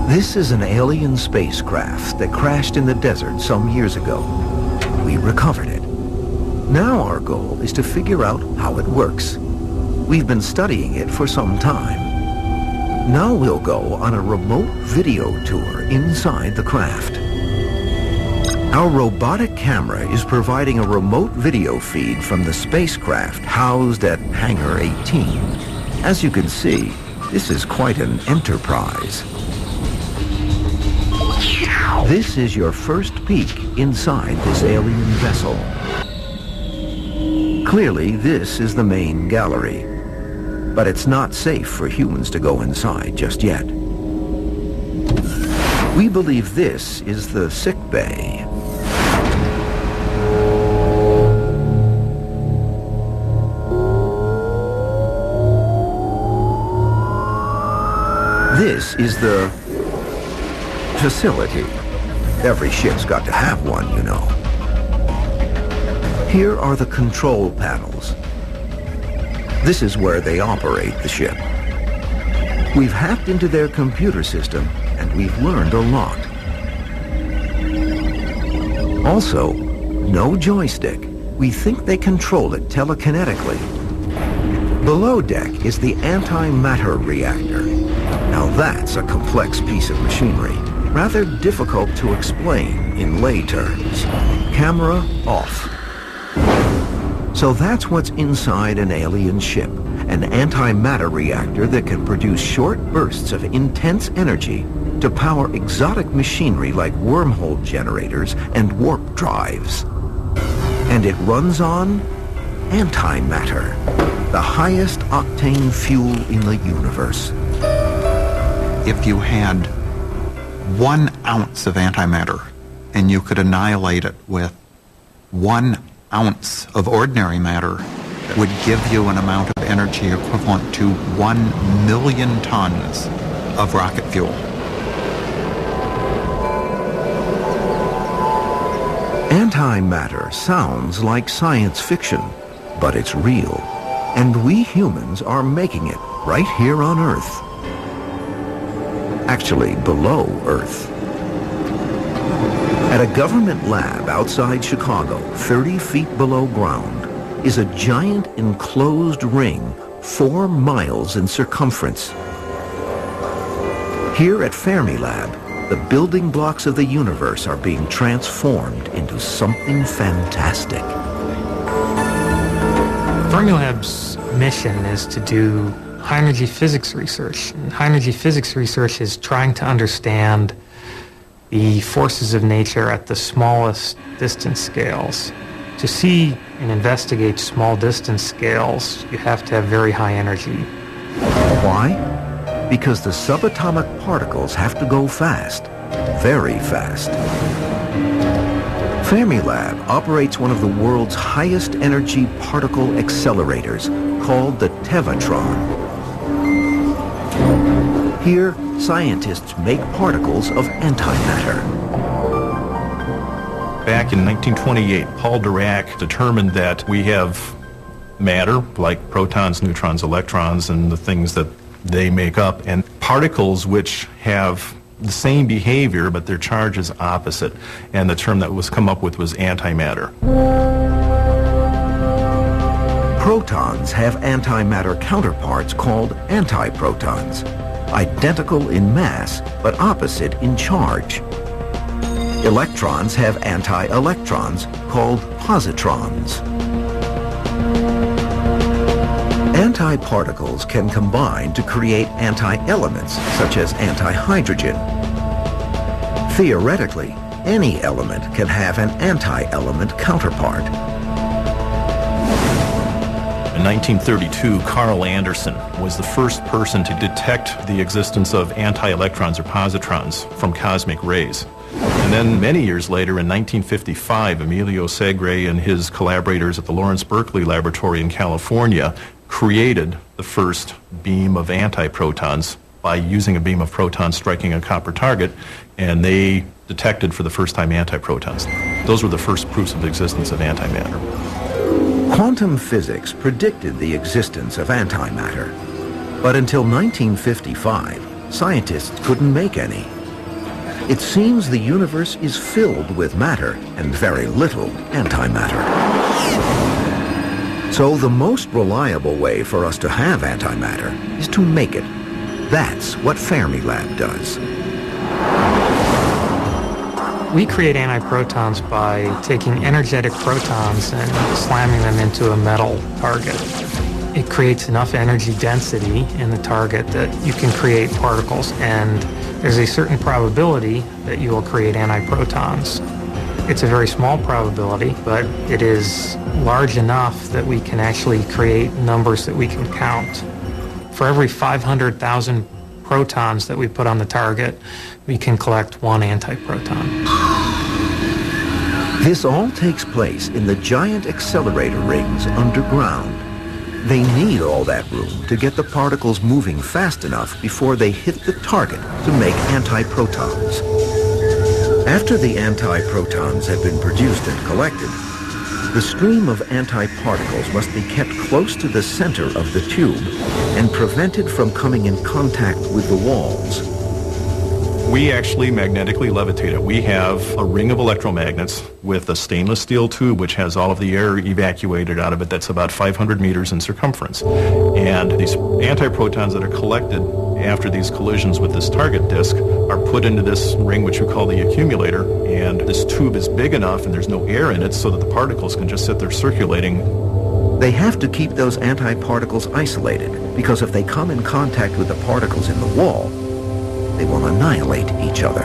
This is an alien spacecraft that crashed in the desert some years ago. We recovered it. Now our goal is to figure out how it works. We've been studying it for some time. Now we'll go on a remote video tour inside the craft. Our robotic camera is providing a remote video feed from the spacecraft housed at Hangar 18. As you can see, this is quite an enterprise. This is your first peek inside this alien vessel. Clearly, this is the main gallery, but it's not safe for humans to go inside just yet. We believe this is the sick bay. This is the facility. Every ship's got to have one, you know. Here are the control panels. This is where they operate the ship. We've hacked into their computer system, and we've learned a lot. Also, no joystick. We think they control it telekinetically. Below deck is the antimatter reactor. Now that's a complex piece of machinery, rather difficult to explain in lay terms. Camera off. So that's what's inside an alien ship, an antimatter reactor that can produce short bursts of intense energy to power exotic machinery like wormhole generators and warp drives. And it runs on antimatter, the highest octane fuel in the universe. If you had 1 ounce of antimatter and you could annihilate it with 1 ounce of ordinary matter, that would give you an amount of energy equivalent to 1 million tons of rocket fuel. Antimatter sounds like science fiction, but it's real. And we humans are making it right here on Earth. Actually, below Earth. At a government lab outside Chicago, 30 feet below ground, is a giant enclosed ring 4 miles in circumference. Here at Fermilab, the building blocks of the universe are being transformed into something fantastic. Fermilab's mission is to do high-energy physics research. And high-energy physics research is trying to understand the forces of nature at the smallest distance scales. To see and investigate small distance scales, you have to have very high energy. Why? Because the subatomic particles have to go fast, very fast. Fermilab operates one of the world's highest energy particle accelerators, called the Tevatron. Here, scientists make particles of antimatter. Back in 1928, Paul Dirac determined that we have matter, like protons, neutrons, electrons, and the things that they make up, and particles which have the same behavior, but their charge is opposite. And the term that was come up with was antimatter. Protons have antimatter counterparts called antiprotons, identical in mass, but opposite in charge. Electrons have anti-electrons called positrons. Antiparticles can combine to create anti-elements, such as antihydrogen. Theoretically, any element can have an anti-element counterpart. In 1932, Carl Anderson was the first person to detect the existence of anti-electrons or positrons from cosmic rays. And then many years later, in 1955, Emilio Segre and his collaborators at the Lawrence Berkeley Laboratory in California created the first beam of antiprotons by using a beam of protons striking a copper target, and they detected for the first time antiprotons. Those were the first proofs of the existence of antimatter. Quantum physics predicted the existence of antimatter, but until 1955, scientists couldn't make any. It seems the universe is filled with matter and very little antimatter. So the most reliable way for us to have antimatter is to make it. That's what Fermilab does. We create antiprotons by taking energetic protons and slamming them into a metal target. It creates enough energy density in the target that you can create particles, and there's a certain probability that you will create antiprotons. It's a very small probability, but it is large enough that we can actually create numbers that we can count. For every 500,000 protons that we put on the target, we can collect one antiproton. This all takes place in the giant accelerator rings underground. They need all that room to get the particles moving fast enough before they hit the target to make antiprotons. After the antiprotons have been produced and collected, the stream of antiparticles must be kept close to the center of the tube and prevented from coming in contact with the walls. We actually magnetically levitate it. We have a ring of electromagnets with a stainless steel tube which has all of the air evacuated out of it that's about 500 meters in circumference. And these antiprotons that are collected after these collisions with this target disk are put into this ring which we call the accumulator, and this tube is big enough and there's no air in it so that the particles can just sit there circulating. They have to keep those antiparticles isolated because if they come in contact with the particles in the wall, they will annihilate each other.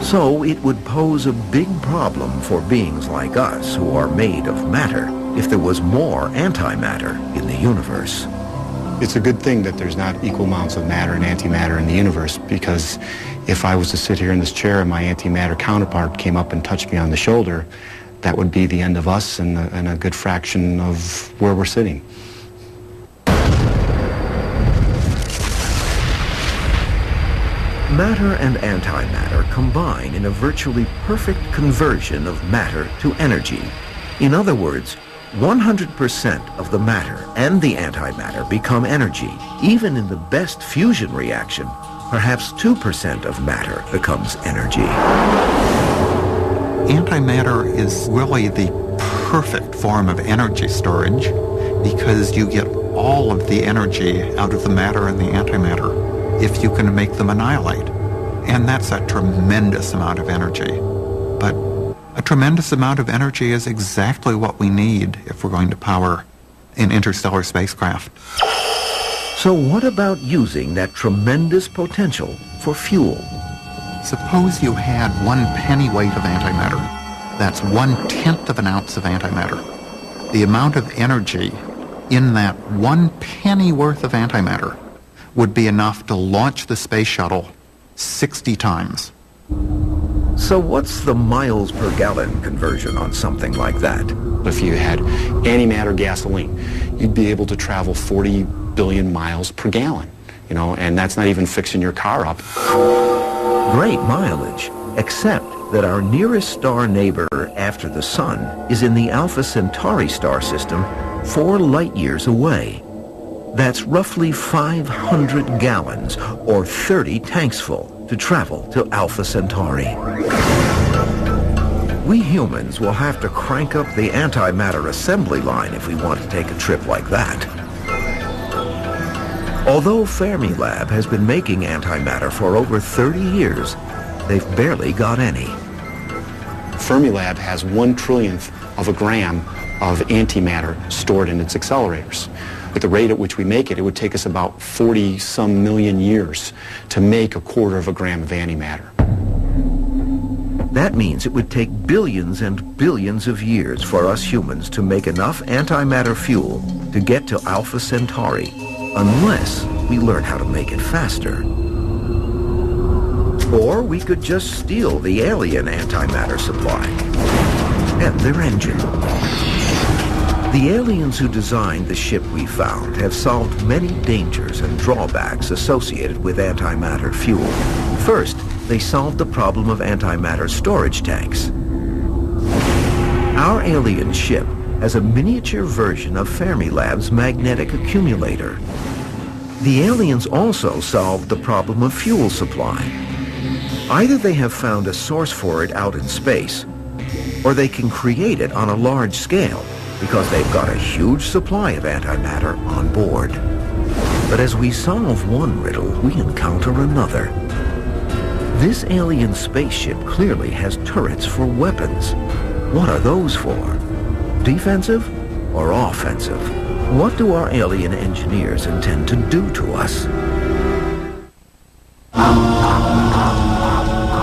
So it would pose a big problem for beings like us who are made of matter if there was more antimatter in the universe. It's a good thing that there's not equal amounts of matter and antimatter in the universe, because if I was to sit here in this chair and my antimatter counterpart came up and touched me on the shoulder, that would be the end of us and a good fraction of where we're sitting. Matter and antimatter combine in a virtually perfect conversion of matter to energy. In other words, 100% of the matter and the antimatter become energy. Even in the best fusion reaction, perhaps 2% of matter becomes energy. Antimatter is really the perfect form of energy storage because you get all of the energy out of the matter and the antimatter if you can make them annihilate. And that's a tremendous amount of energy. But a tremendous amount of energy is exactly what we need if we're going to power an interstellar spacecraft. So what about using that tremendous potential for fuel? Suppose you had 1 pennyweight of antimatter. That's 1/10 of an ounce of antimatter. The amount of energy in that 1 penny worth of antimatter would be enough to launch the space shuttle 60 times. So what's the miles per gallon conversion on something like that? If you had antimatter gasoline, you'd be able to travel 40 billion miles per gallon, and that's not even fixing your car up. Great mileage, except that our nearest star neighbor after the Sun is in the Alpha Centauri star system 4 light years away. That's roughly 500 gallons, or 30 tanks full, to travel to Alpha Centauri. We humans will have to crank up the antimatter assembly line if we want to take a trip like that. Although Fermilab has been making antimatter for over 30 years, they've barely got any. Fermilab has 1/trillionth of a gram of antimatter stored in its accelerators. At the rate at which we make it, it would take us about 40-some million years to make 1/4 of a gram of antimatter. That means it would take billions and billions of years for us humans to make enough antimatter fuel to get to Alpha Centauri, unless we learn how to make it faster. Or we could just steal the alien antimatter supply and their engine. The aliens who designed the ship we found have solved many dangers and drawbacks associated with antimatter fuel. First, they solved the problem of antimatter storage tanks. Our alien ship has a miniature version of Fermilab's magnetic accumulator. The aliens also solved the problem of fuel supply. Either they have found a source for it out in space, or they can create it on a large scale because they've got a huge supply of antimatter on board. But as we solve one riddle, we encounter another. This alien spaceship clearly has turrets for weapons. What are those for? Defensive or offensive? What do our alien engineers intend to do to us?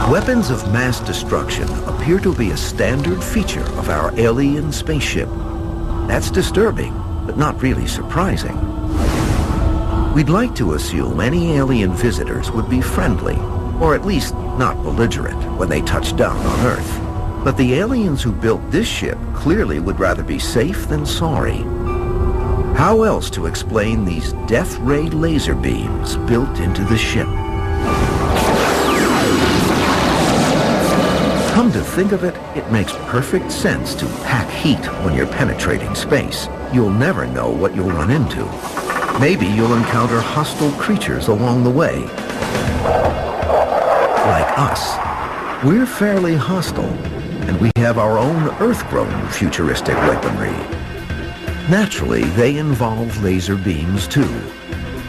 Weapons of mass destruction appear to be a standard feature of our alien spaceship. That's disturbing, but not really surprising. We'd like to assume any alien visitors would be friendly, or at least not belligerent when they touch down on Earth. But the aliens who built this ship clearly would rather be safe than sorry. How else to explain these death ray laser beams built into the ship? Come to think of it, it makes perfect sense to pack heat when you're penetrating space. You'll never know what you'll run into. Maybe you'll encounter hostile creatures along the way. Like us. We're fairly hostile, and we have our own Earth-grown futuristic weaponry. Naturally, they involve laser beams too.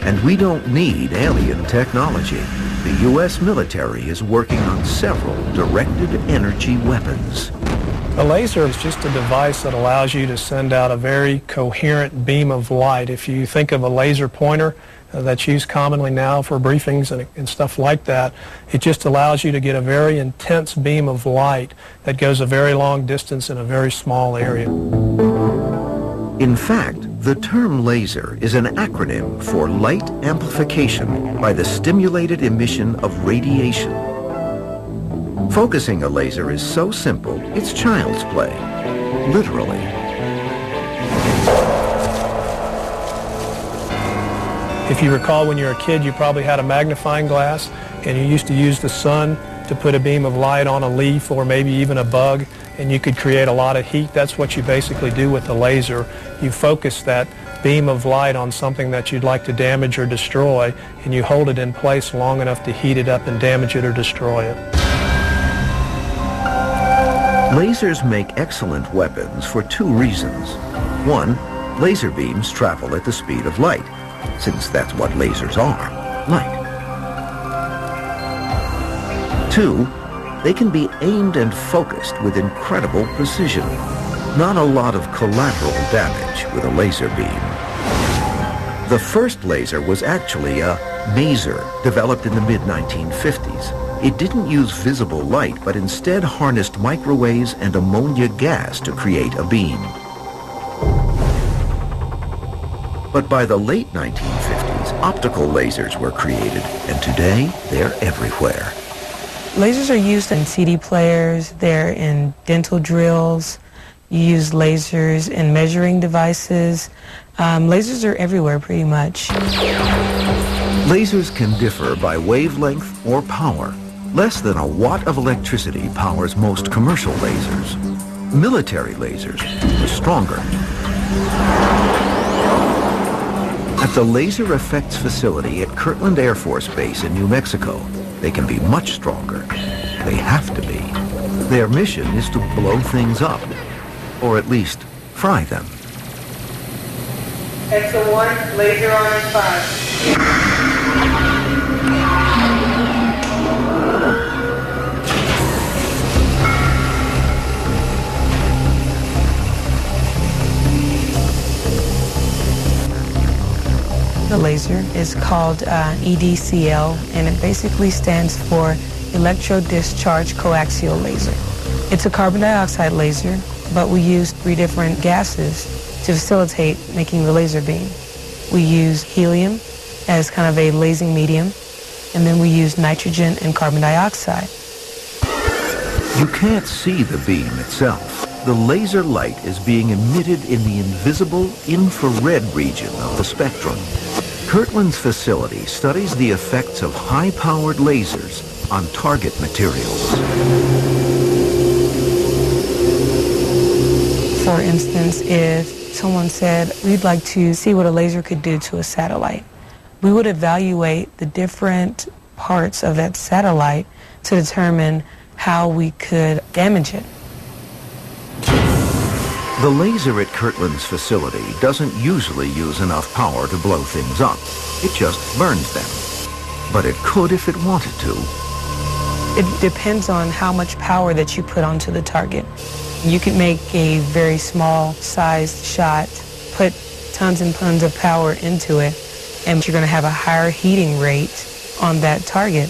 And we don't need alien technology. The U.S. military is working on several directed energy weapons. A laser is just a device that allows you to send out a very coherent beam of light. If you think of a laser pointer that's used commonly now for briefings and stuff like that, it just allows you to get a very intense beam of light that goes a very long distance in a very small area. In fact, the term laser is an acronym for light amplification by the stimulated emission of radiation. Focusing a laser is so simple, it's child's play. Literally. If you recall when you were a kid, you probably had a magnifying glass, and you used to use the sun to put a beam of light on a leaf or maybe even a bug, and you could create a lot of heat. That's what you basically do with a laser. You focus that beam of light on something that you'd like to damage or destroy, and you hold it in place long enough to heat it up and damage it or destroy it. Lasers make excellent weapons for two reasons. One, laser beams travel at the speed of light, since that's what lasers are, light. Two, they can be aimed and focused with incredible precision. Not a lot of collateral damage with a laser beam. The first laser was actually a maser developed in the mid-1950s. It didn't use visible light, but instead harnessed microwaves and ammonia gas to create a beam. But by the late 1950s, optical lasers were created, and today they're everywhere. Lasers are used in CD players, they're in dental drills, you use lasers in measuring devices. Lasers are everywhere pretty much. Lasers can differ by wavelength or power. Less than a watt of electricity powers most commercial lasers. Military lasers are stronger. At the Laser Effects Facility at Kirtland Air Force Base in New Mexico, they can be much stronger. They have to be. Their mission is to blow things up, or at least fry them. Exo 1, laser on in 5. The laser is called EDCL, and it basically stands for electro-discharge coaxial laser. It's a carbon dioxide laser, but we use 3 different gases to facilitate making the laser beam. We use helium as kind of a lasing medium, and then we use nitrogen and carbon dioxide. You can't see the beam itself. The laser light is being emitted in the invisible infrared region of the spectrum. Kirtland's facility studies the effects of high-powered lasers on target materials. For instance, if someone said, we'd like to see what a laser could do to a satellite, we would evaluate the different parts of that satellite to determine how we could damage it. The laser at Kirtland's facility doesn't usually use enough power to blow things up. It just burns them. But it could if it wanted to. It depends on how much power that you put onto the target. You can make a very small sized shot, put tons and tons of power into it, and you're going to have a higher heating rate on that target.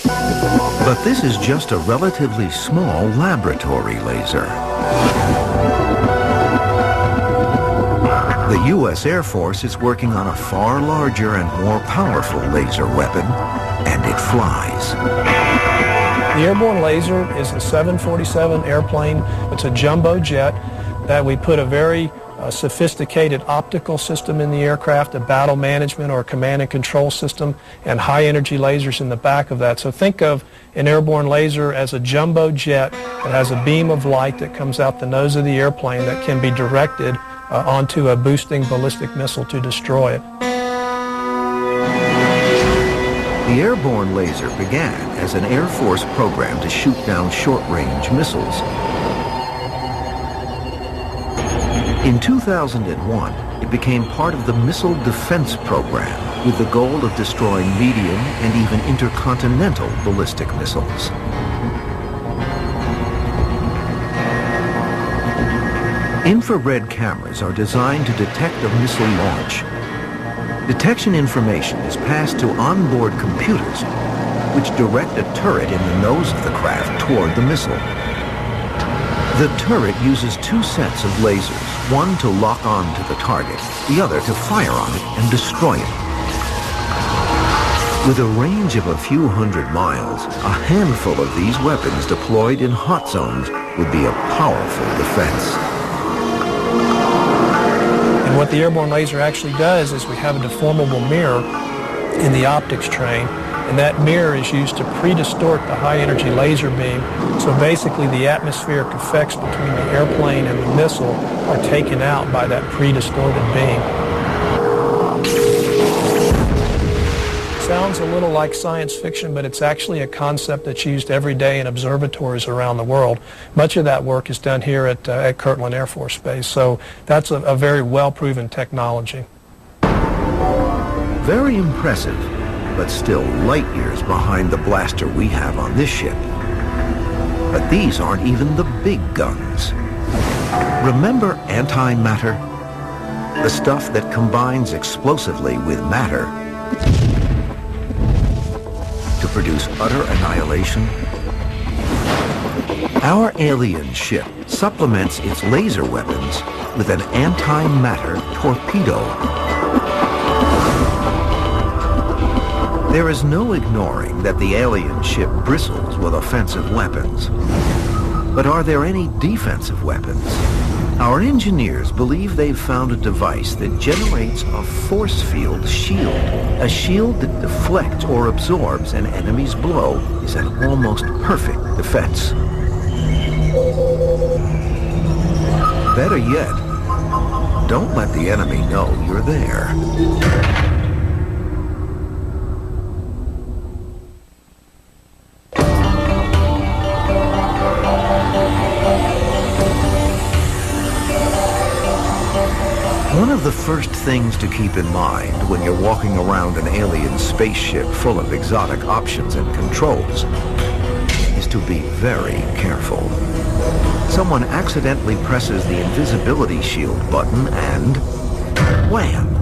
But this is just a relatively small laboratory laser. The U.S. Air Force is working on a far larger and more powerful laser weapon, and it flies. The airborne laser is a 747 airplane. It's a jumbo jet that we put a very sophisticated optical system in the aircraft, a battle management or command and control system, and high energy lasers in the back of that. So think of an airborne laser as a jumbo jet that has a beam of light that comes out the nose of the airplane that can be directed onto a boosting ballistic missile to destroy it. The airborne laser began as an Air Force program to shoot down short-range missiles. In 2001, it became part of the Missile Defense Program with the goal of destroying medium and even intercontinental ballistic missiles. Infrared cameras are designed to detect a missile launch. Detection information is passed to onboard computers, which direct a turret in the nose of the craft toward the missile. The turret uses two sets of lasers, one to lock on to the target, the other to fire on it and destroy it. With a range of a few hundred miles, a handful of these weapons deployed in hot zones would be a powerful defense. And what the airborne laser actually does is we have a deformable mirror in the optics train, and that mirror is used to pre-distort the high-energy laser beam. So basically the atmospheric effects between the airplane and the missile are taken out by that pre-distorted beam. Sounds a little like science fiction, but it's actually a concept that's used every day in observatories around the world. Much of that work is done here at Kirtland Air Force Base, so that's a very well-proven technology. Very impressive, but still light years behind the blaster we have on this ship. But these aren't even the big guns. Remember antimatter? The stuff that combines explosively with matter to produce utter annihilation? Our alien ship supplements its laser weapons with an antimatter torpedo. There is no ignoring that the alien ship bristles with offensive weapons. But are there any defensive weapons? Our engineers believe they've found a device that generates a force field shield. A shield that deflects or absorbs an enemy's blow is an almost perfect defense. Better yet, don't let the enemy know you're there. One of the first things to keep in mind when you're walking around an alien spaceship full of exotic options and controls is to be very careful. Someone accidentally presses the invisibility shield button and wham!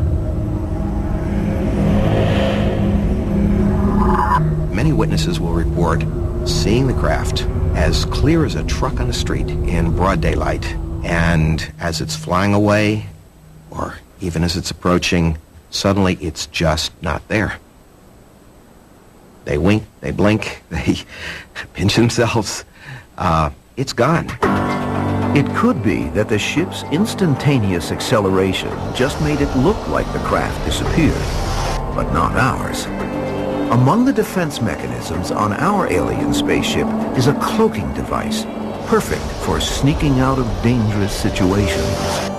Many witnesses will report seeing the craft as clear as a truck on the street in broad daylight, and as it's flying away, or even as it's approaching, suddenly it's just not there. They wink, they blink, they pinch themselves. It's gone. It could be that the ship's instantaneous acceleration just made it look like the craft disappeared, but not ours. Among the defense mechanisms on our alien spaceship is a cloaking device, perfect for sneaking out of dangerous situations.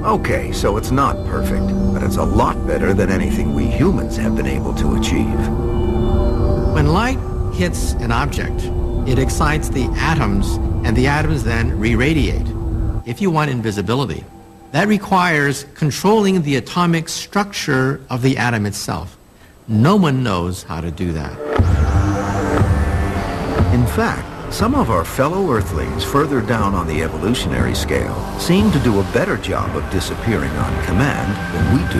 Okay, so it's not perfect, but it's a lot better than anything we humans have been able to achieve. When light hits an object, it excites the atoms, and the atoms then re-radiate. If you want invisibility, that requires controlling the atomic structure of the atom itself. No one knows how to do that. In fact, some of our fellow Earthlings further down on the evolutionary scale seem to do a better job of disappearing on command than we do.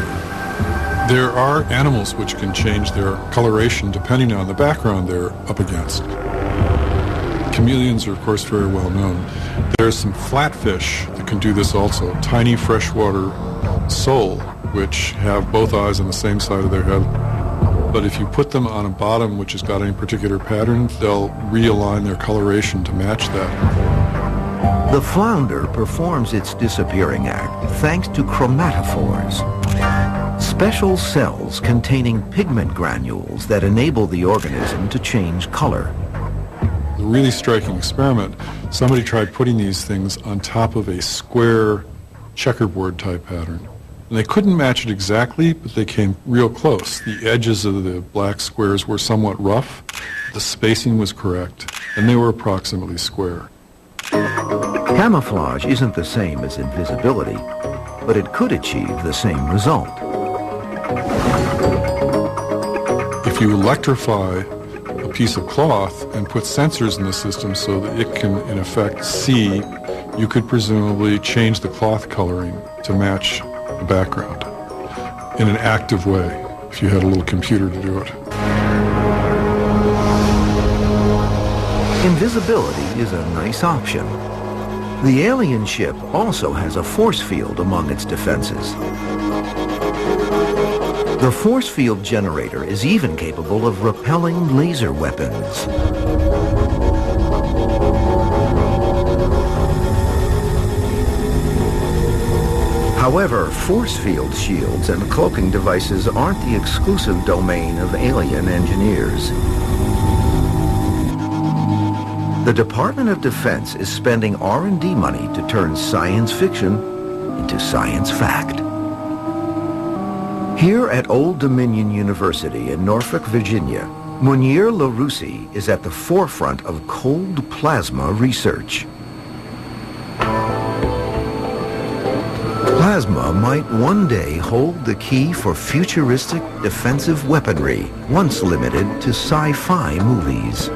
There are animals which can change their coloration depending on the background they're up against. Chameleons are, of course, very well known. There's some flatfish that can do this also, tiny freshwater sole, which have both eyes on the same side of their head. But if you put them on a bottom which has got any particular pattern, they'll realign their coloration to match that. The flounder performs its disappearing act thanks to chromatophores, special cells containing pigment granules that enable the organism to change color. A really striking experiment, somebody tried putting these things on top of a square checkerboard type pattern. And they couldn't match it exactly, but they came real close. The edges of the black squares were somewhat rough, the spacing was correct, and they were approximately square. Camouflage isn't the same as invisibility, but it could achieve the same result. If you electrify a piece of cloth and put sensors in the system so that it can, in effect, see, you could presumably change the cloth coloring to match the background in an active way, if you had a little computer to do it. Invisibility is a nice option. The alien ship also has a force field among its defenses. The force field generator is even capable of repelling laser weapons. However, force field shields and cloaking devices aren't the exclusive domain of alien engineers. The Department of Defense is spending R&D money to turn science fiction into science fact. Here at Old Dominion University in Norfolk, Virginia, Munir LaRusi is at the forefront of cold plasma research. Plasma might one day hold the key for futuristic defensive weaponry, once limited to sci-fi movies.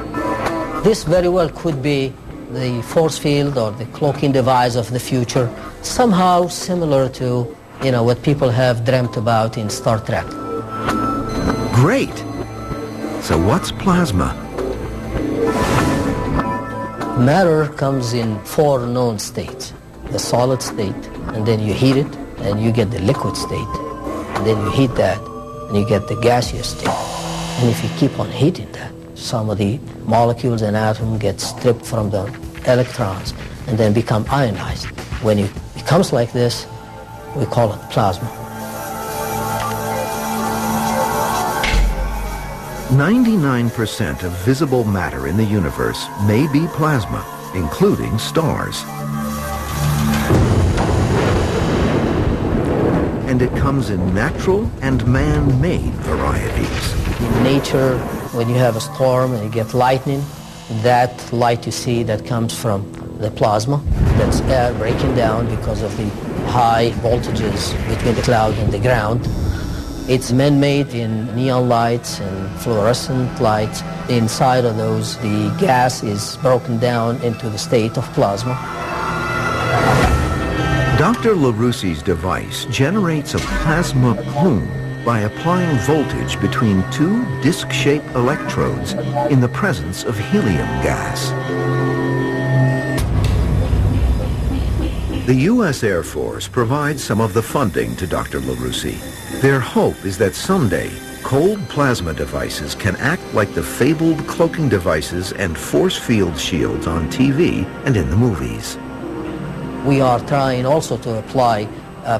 This very well could be the force field or the cloaking device of the future, somehow similar to, what people have dreamt about in Star Trek. Great! So what's plasma? Matter comes in 4 known states. The solid state, and then you heat it, and you get the liquid state. And then you heat that, and you get the gaseous state. And if you keep on heating that, some of the molecules and atoms get stripped from the electrons and then become ionized. When it becomes like this, we call it plasma. 99% of visible matter in the universe may be plasma, including stars. And it comes in natural and man-made varieties. In nature, when you have a storm and you get lightning, that light you see that comes from the plasma, that's air breaking down because of the high voltages between the cloud and the ground. It's man-made in neon lights and fluorescent lights. Inside of those, the gas is broken down into the state of plasma. Dr. LaRusi's device generates a plasma plume by applying voltage between 2 disc-shaped electrodes in the presence of helium gas. The U.S. Air Force provides some of the funding to Dr. LaRusi. Their hope is that someday, cold plasma devices can act like the fabled cloaking devices and force field shields on TV and in the movies. We are trying also to apply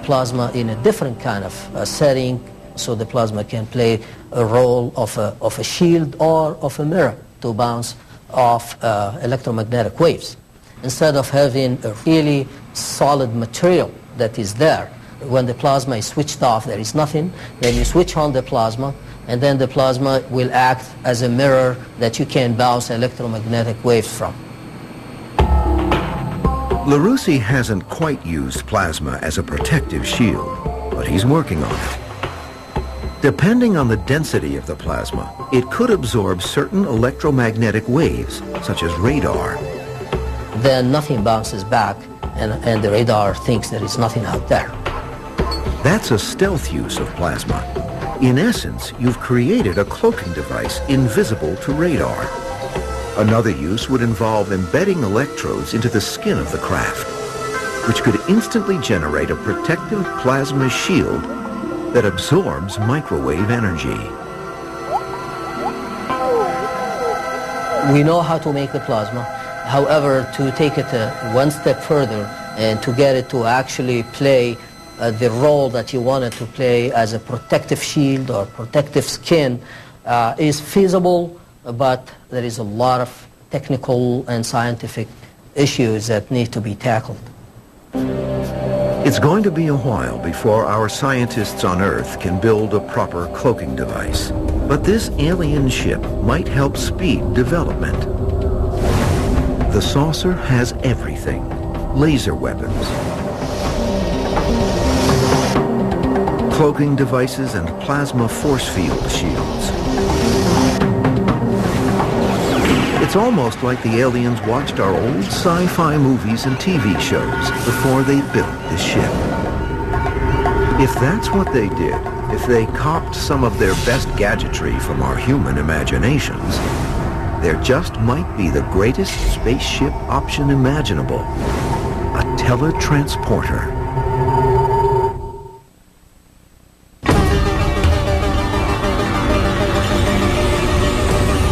plasma in a different kind of setting, so the plasma can play a role of a shield or of a mirror to bounce off electromagnetic waves. Instead of having a really solid material that is there, when the plasma is switched off, there is nothing. Then you switch on the plasma, and then the plasma will act as a mirror that you can bounce electromagnetic waves from. LaRusse hasn't quite used plasma as a protective shield, but he's working on it. Depending on the density of the plasma, it could absorb certain electromagnetic waves, such as radar. Then nothing bounces back, and the radar thinks there is nothing out there. That's a stealth use of plasma. In essence, you've created a cloaking device invisible to radar. Another use would involve embedding electrodes into the skin of the craft, which could instantly generate a protective plasma shield that absorbs microwave energy. We know how to make the plasma. However, to take it one step further and to get it to actually play the role that you want it to play as a protective shield or protective skin is feasible, but there is a lot of technical and scientific issues that need to be tackled. It's going to be a while before our scientists on Earth can build a proper cloaking device. But this alien ship might help speed development. The saucer has everything: laser weapons, cloaking devices, and plasma force field shields. It's almost like the aliens watched our old sci-fi movies and TV shows before they built this ship. If that's what they did, if they copped some of their best gadgetry from our human imaginations, there just might be the greatest spaceship option imaginable: a teletransporter.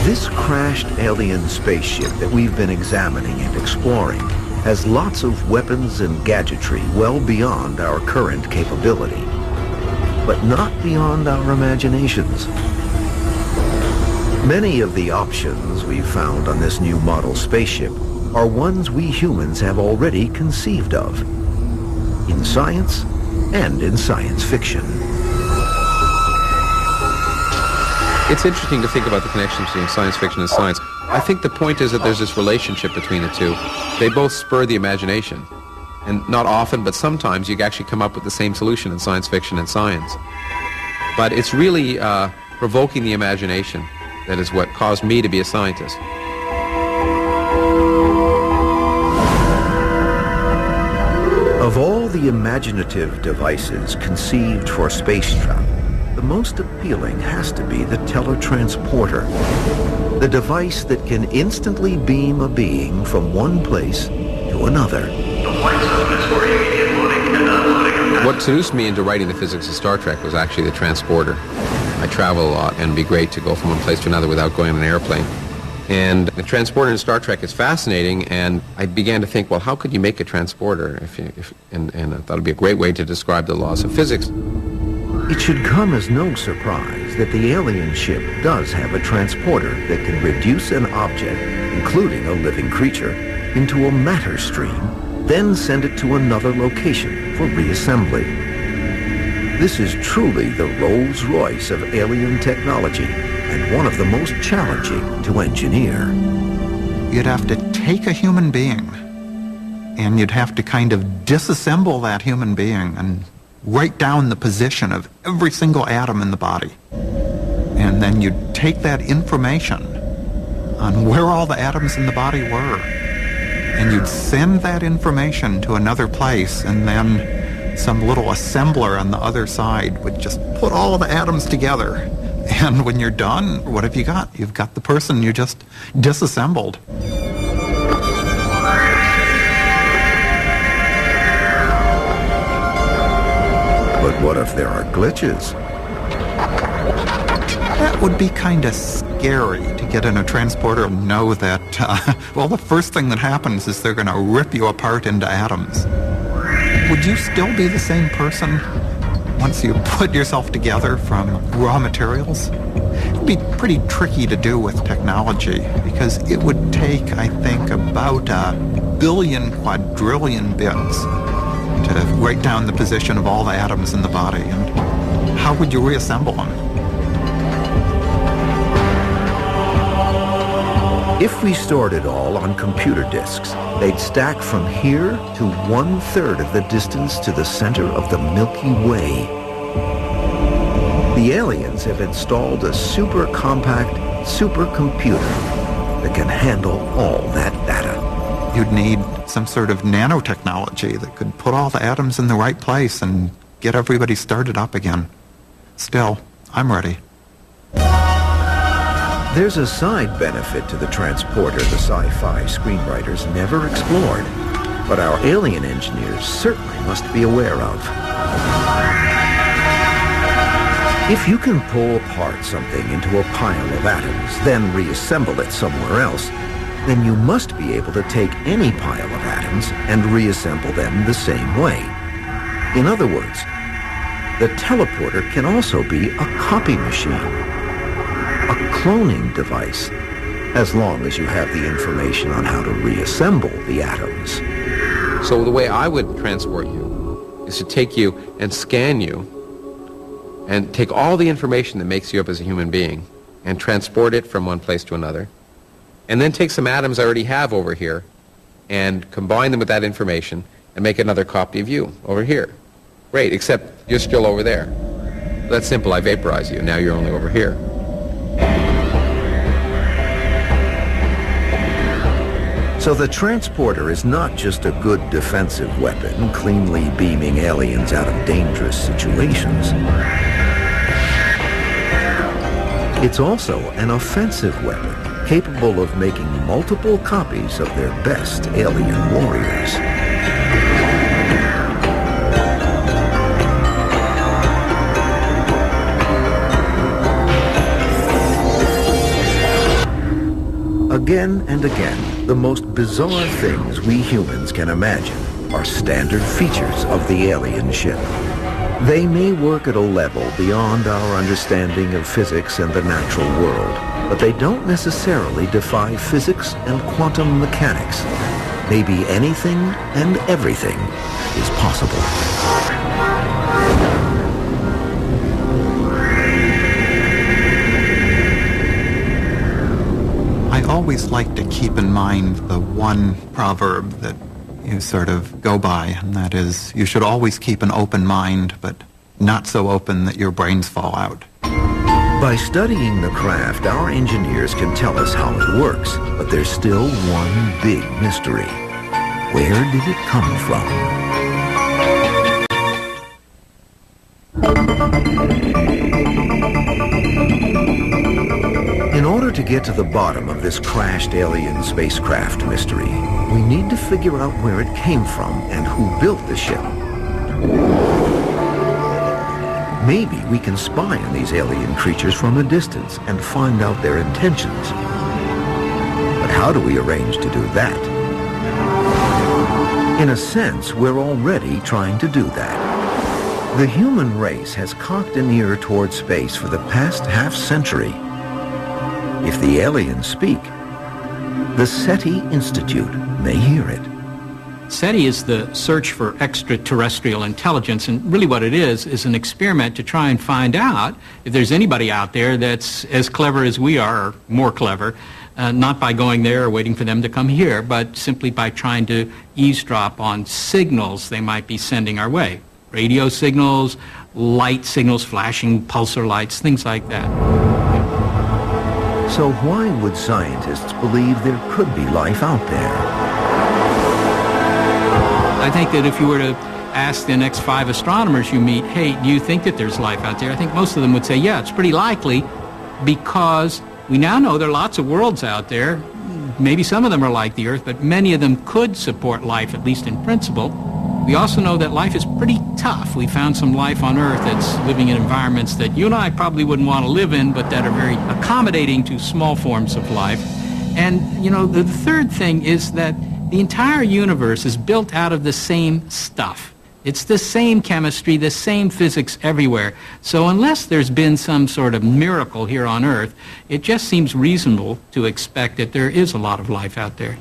This crashed alien spaceship that we've been examining and exploring has lots of weapons and gadgetry well beyond our current capability, but not beyond our imaginations. Many of the options we've found on this new model spaceship are ones we humans have already conceived of, in science and in science fiction. It's interesting to think about the connection between science fiction and science. I think the point is that there's this relationship between the two. They both spur the imagination. And not often, but sometimes you actually come up with the same solution in science fiction and science. But it's really provoking the imagination that is what caused me to be a scientist. Of all the imaginative devices conceived for space travel, the most appealing has to be the teletransporter, the device that can instantly beam a being from one place to another. What seduced me into writing the physics of Star Trek was actually the transporter. I travel a lot, and it'd be great to go from one place to another without going on an airplane. And the transporter in Star Trek is fascinating, and I began to think, well, how could you make a transporter? And I thought it'd be a great way to describe the laws of physics. It should come as no surprise that the alien ship does have a transporter that can reduce an object, including a living creature, into a matter stream, then send it to another location for reassembly. This is truly the Rolls-Royce of alien technology, and one of the most challenging to engineer. You'd have to take a human being, and you'd have to kind of disassemble that human being and write down the position of every single atom in the body. And then you'd take that information on where all the atoms in the body were, and you'd send that information to another place, and then some little assembler on the other side would just put all the atoms together. And when you're done, what have you got? You've got the person you just disassembled. But what if there are glitches? That would be kind of scary to get in a transporter and know that, well, the first thing that happens is they're going to rip you apart into atoms. Would you still be the same person once you put yourself together from raw materials? It'd be pretty tricky to do with technology because it would take, I think, about 1 billion quadrillion bits to write down the position of all the atoms in the body, and how would you reassemble them? If we stored it all on computer disks, they'd stack from here to 1/3 of the distance to the center of the Milky Way. The aliens have installed a super compact supercomputer that can handle all that data. You'd need some sort of nanotechnology that could put all the atoms in the right place and get everybody started up again. Still, I'm ready. There's a side benefit to the transporter the sci-fi screenwriters never explored, but our alien engineers certainly must be aware of. If you can pull apart something into a pile of atoms, then reassemble it somewhere else, then you must be able to take any pile of atoms and reassemble them the same way. In other words, the teleporter can also be a copy machine, a cloning device, as long as you have the information on how to reassemble the atoms. So the way I would transport you is to take you and scan you and take all the information that makes you up as a human being and transport it from one place to another, and then take some atoms I already have over here and combine them with that information and make another copy of you over here. Great, except you're still over there. That's simple. I vaporize you. Now you're only over here. So the transporter is not just a good defensive weapon, cleanly beaming aliens out of dangerous situations. It's also an offensive weapon, capable of making multiple copies of their best alien warriors. Again and again, the most bizarre things we humans can imagine are standard features of the alien ship. They may work at a level beyond our understanding of physics and the natural world, but they don't necessarily defy physics and quantum mechanics. Maybe anything and everything is possible. I always like to keep in mind the one proverb that you sort of go by, and that is, you should always keep an open mind, but not so open that your brains fall out. By studying the craft, our engineers can tell us how it works, but there's still one big mystery. Where did it come from? In order to get to the bottom of this crashed alien spacecraft mystery, we need to figure out where it came from and who built the ship. Maybe we can spy on these alien creatures from a distance and find out their intentions. But how do we arrange to do that? In a sense, we're already trying to do that. The human race has cocked an ear toward space for the past half-century. If the aliens speak, the SETI Institute may hear it. SETI is the search for extraterrestrial intelligence, and really what it is an experiment to try and find out if there's anybody out there that's as clever as we are, or more clever, not by going there or waiting for them to come here, but simply by trying to eavesdrop on signals they might be sending our way. Radio signals, light signals, flashing pulsar lights, things like that. So why would scientists believe there could be life out there? I think that if you were to ask the next 5 astronomers you meet, hey, do you think that there's life out there? I think most of them would say, yeah, it's pretty likely, because we now know there are lots of worlds out there. Maybe some of them are like the Earth, but many of them could support life, at least in principle. We also know that life is pretty tough. We found some life on Earth that's living in environments that you and I probably wouldn't want to live in, but that are very accommodating to small forms of life. And, you know, the third thing is that the entire universe is built out of the same stuff. It's the same chemistry, the same physics everywhere. So unless there's been some sort of miracle here on Earth, it just seems reasonable to expect that there is a lot of life out there.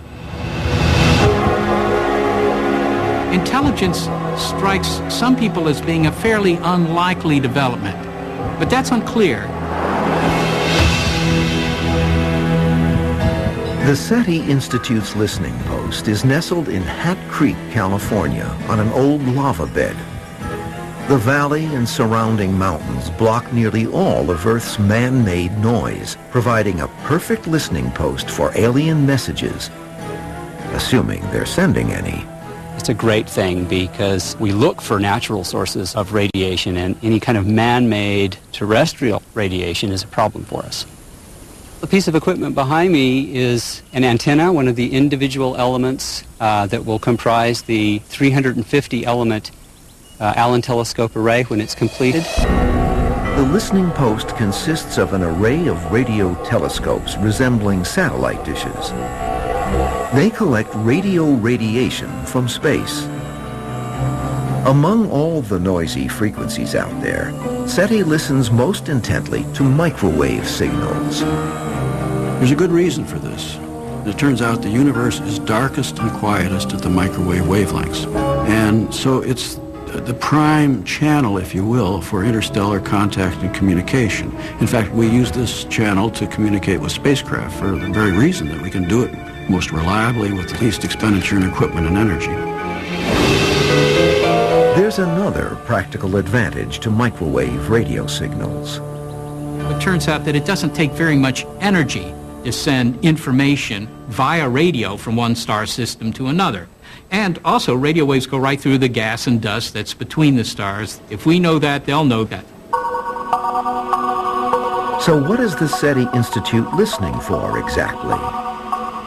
Intelligence strikes some people as being a fairly unlikely development. But that's unclear. The SETI Institute's listening post is nestled in Hat Creek, California, on an old lava bed. The valley and surrounding mountains block nearly all of Earth's man-made noise, providing a perfect listening post for alien messages, assuming they're sending any. It's a great thing because we look for natural sources of radiation, and any kind of man-made terrestrial radiation is a problem for us. The piece of equipment behind me is an antenna, one of the individual elements that will comprise the 350 element Allen telescope array when it's completed. The listening post consists of an array of radio telescopes resembling satellite dishes. They collect radio radiation from space. Among all the noisy frequencies out there, SETI listens most intently to microwave signals. There's a good reason for this. It turns out the universe is darkest and quietest at the microwave wavelengths. And so it's the prime channel, if you will, for interstellar contact and communication. In fact, we use this channel to communicate with spacecraft for the very reason that we can do it most reliably with the least expenditure in equipment and energy. There's another practical advantage to microwave radio signals. It turns out that it doesn't take very much energy to send information via radio from one star system to another. And also, radio waves go right through the gas and dust that's between the stars. If we know that, they'll know that. So what is the SETI Institute listening for exactly?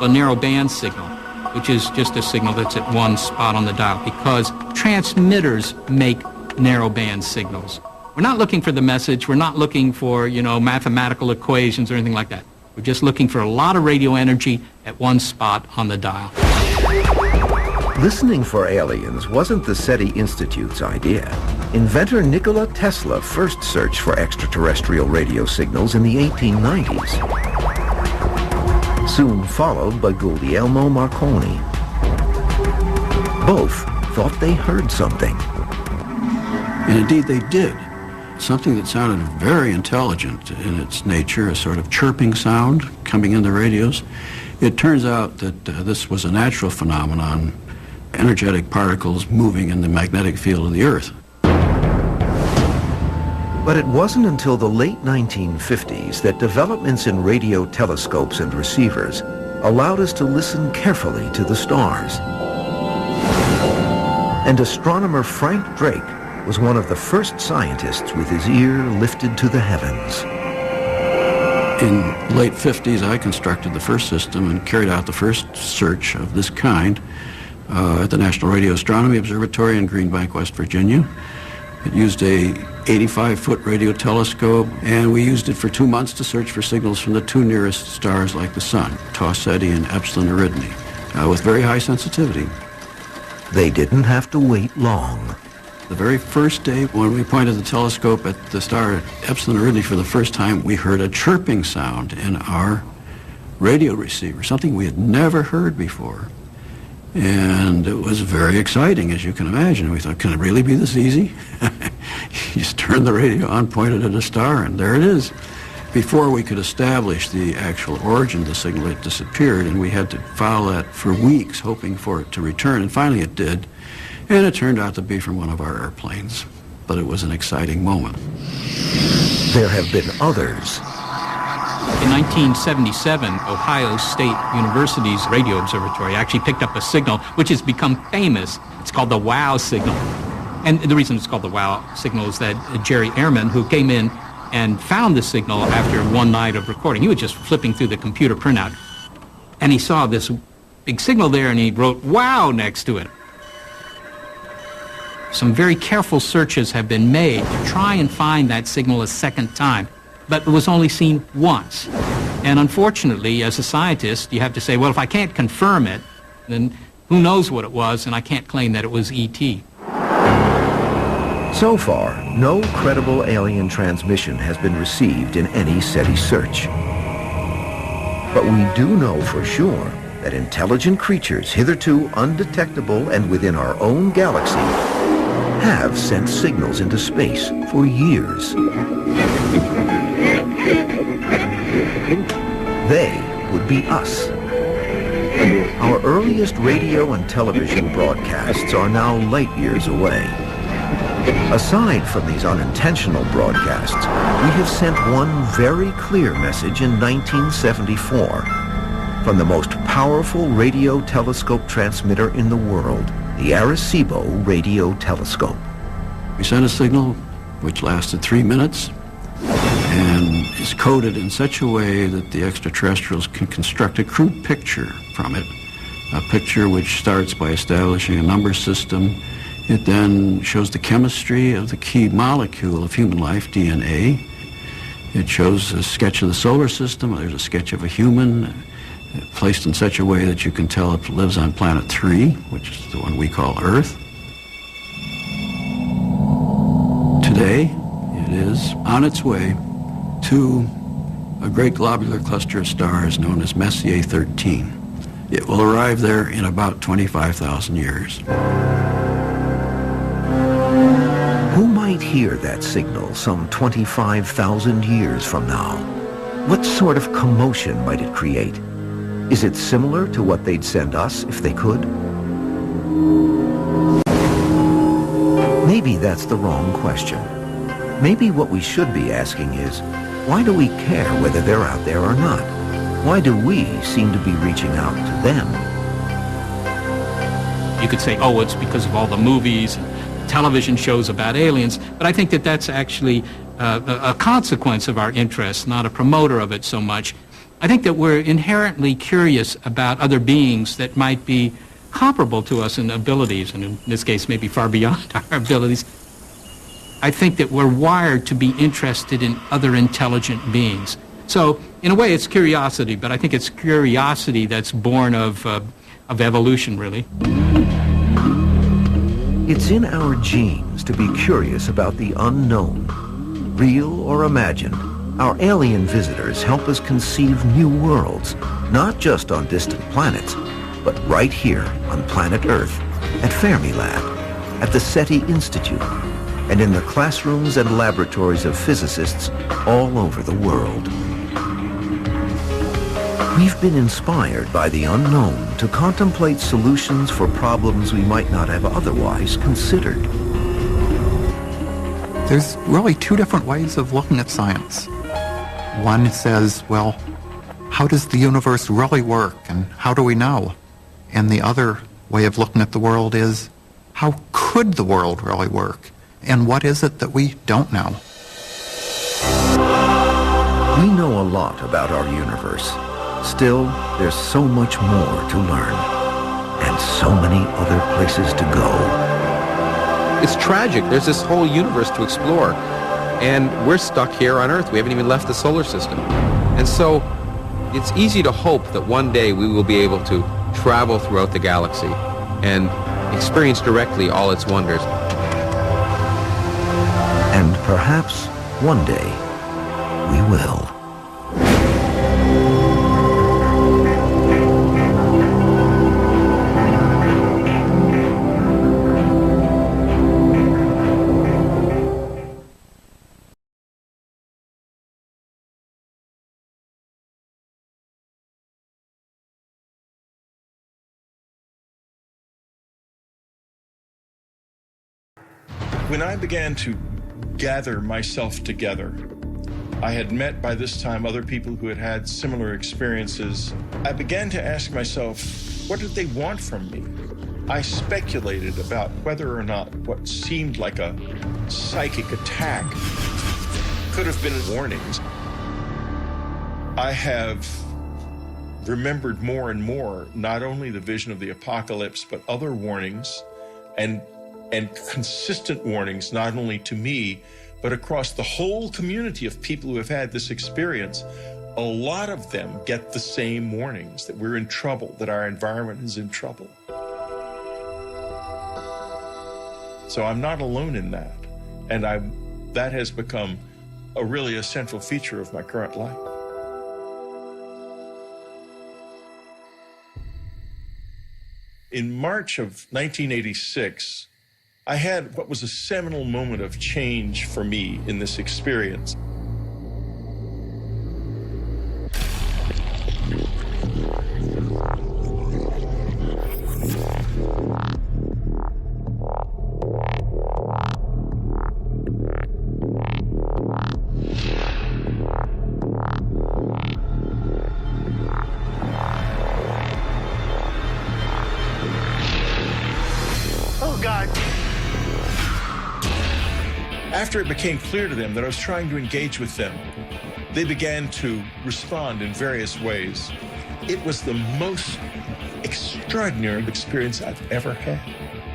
A narrow band signal, which is just a signal that's at one spot on the dial, because transmitters make narrow band signals. We're not looking for the message. We're not looking for, mathematical equations or anything like that. We're just looking for a lot of radio energy at one spot on the dial. Listening for aliens wasn't the SETI Institute's idea. Inventor Nikola Tesla first searched for extraterrestrial radio signals in the 1890s. Soon followed by Guglielmo Marconi. Both thought they heard something. And indeed they did. Something that sounded very intelligent in its nature, a sort of chirping sound coming in the radios. It turns out that this was a natural phenomenon, energetic particles moving in the magnetic field of the Earth. But it wasn't until the late 1950s that developments in radio telescopes and receivers allowed us to listen carefully to the stars. And astronomer Frank Drake was one of the first scientists with his ear lifted to the heavens. In the late 50s, I constructed the first system and carried out the first search of this kind at the National Radio Astronomy Observatory in Green Bank, West Virginia. It used a 85-foot radio telescope, and we used it for 2 months to search for signals from the two nearest stars like the Sun, Tau Ceti and Epsilon Eridani, with very high sensitivity. They didn't have to wait long. The very first day when we pointed the telescope at the star Epsilon Eridani for the first time, we heard a chirping sound in our radio receiver, something we had never heard before. And it was very exciting, as you can imagine. We thought, can it really be this easy? You just turned the radio on, pointed at a star, and there it is. Before we could establish the actual origin of the signal, it disappeared, and we had to follow that for weeks, hoping for it to return, and finally it did. And it turned out to be from one of our airplanes. But it was an exciting moment. There have been others. In 1977, Ohio State University's radio observatory actually picked up a signal which has become famous. It's called the WOW signal. And the reason it's called the WOW signal is that Jerry Ehrman, who came in and found the signal after one night of recording, he was just flipping through the computer printout, and he saw this big signal there, and he wrote WOW next to it. Some very careful searches have been made to try and find that signal a second time, but it was only seen once. And unfortunately, as a scientist, you have to say, well, if I can't confirm it, then who knows what it was, and I can't claim that it was E.T. So far, no credible alien transmission has been received in any SETI search. But we do know for sure that intelligent creatures hitherto undetectable and within our own galaxy have sent signals into space for years. They would be us. Our earliest radio and television broadcasts are now light years away. Aside from these unintentional broadcasts, we have sent one very clear message in 1974 from the most powerful radio telescope transmitter in the world, the Arecibo Radio Telescope. We sent a signal which lasted 3 minutes and is coded in such a way that the extraterrestrials can construct a crude picture from it, a picture which starts by establishing a number system. It then shows the chemistry of the key molecule of human life, DNA. It shows a sketch of the solar system. There's a sketch of a human placed in such a way that you can tell it lives on planet 3, which is the one we call Earth. Today, it is on its way to a great globular cluster of stars known as Messier 13. It will arrive there in about 25,000 years. Who might hear that signal some 25,000 years from now? What sort of commotion might it create? Is it similar to what they'd send us if they could? Maybe that's the wrong question. Maybe what we should be asking is, why do we care whether they're out there or not? Why do we seem to be reaching out to them? You could say, oh, it's because of all the movies and television shows about aliens, but I think that that's actually a consequence of our interest, not a promoter of it so much. I think that we're inherently curious about other beings that might be comparable to us in abilities, and in this case maybe far beyond our abilities. I think that we're wired to be interested in other intelligent beings. So in a way it's curiosity, but I think it's curiosity that's born of evolution, really. It's in our genes to be curious about the unknown, real or imagined. Our alien visitors help us conceive new worlds, not just on distant planets, but right here on planet Earth, at Fermilab, at the SETI Institute, and in the classrooms and laboratories of physicists all over the world. We've been inspired by the unknown to contemplate solutions for problems we might not have otherwise considered. There's really two different ways of looking at science. One says, well, how does the universe really work and how do we know? And the other way of looking at the world is, how could the world really work? And what is it that we don't know? We know a lot about our universe. Still, there's so much more to learn, and so many other places to go. It's tragic. There's this whole universe to explore, and we're stuck here on Earth. We haven't even left the solar system. And so it's easy to hope that one day we will be able to travel throughout the galaxy and experience directly all its wonders. And perhaps one day we will. When I began to gather myself together, I had met by this time other people who had had similar experiences. I began to ask myself, what did they want from me? I speculated about whether or not what seemed like a psychic attack could have been warnings. I have remembered more and more not only the vision of the apocalypse, but other warnings and consistent warnings, not only to me, but across the whole community of people who have had this experience. A lot of them get the same warnings, that we're in trouble, that our environment is in trouble. So I'm not alone in that. And that has become really a central feature of my current life. In March of 1986, I had what was a seminal moment of change for me in this experience. After it became clear to them that I was trying to engage with them, they began to respond in various ways. It was the most extraordinary experience I've ever had.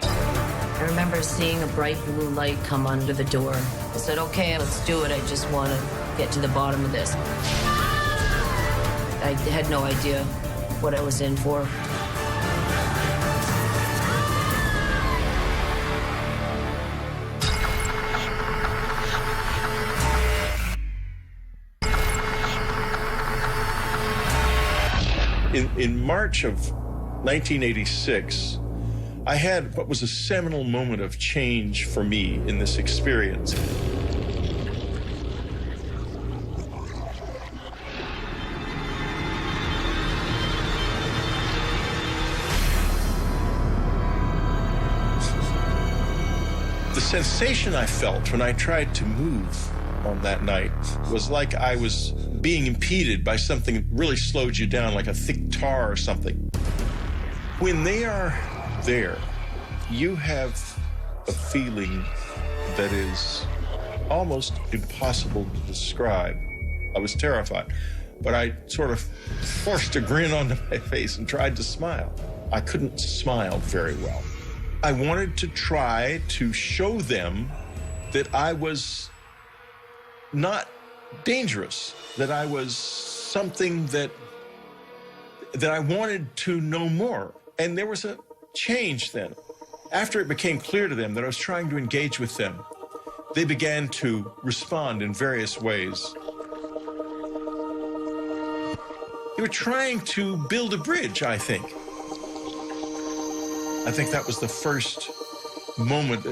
I remember seeing a bright blue light come under the door. I said, okay, let's do it. I just want to get to the bottom of this. I had no idea what I was in for. In March of 1986, I had what was a seminal moment of change for me in this experience. The sensation I felt when I tried to move on that night was like I was being impeded by something that really slowed you down, like a thick tar or something. When they are there, you have a feeling that is almost impossible to describe. I was terrified, but I sort of forced a grin onto my face and tried to smile. I couldn't smile very well. I wanted to try to show them that I was not dangerous, that I was something that I wanted to know more. And there was a change then. After it became clear to them that I was trying to engage with them, they began to respond in various ways. They were trying to build a bridge, I think. I think that was the first moment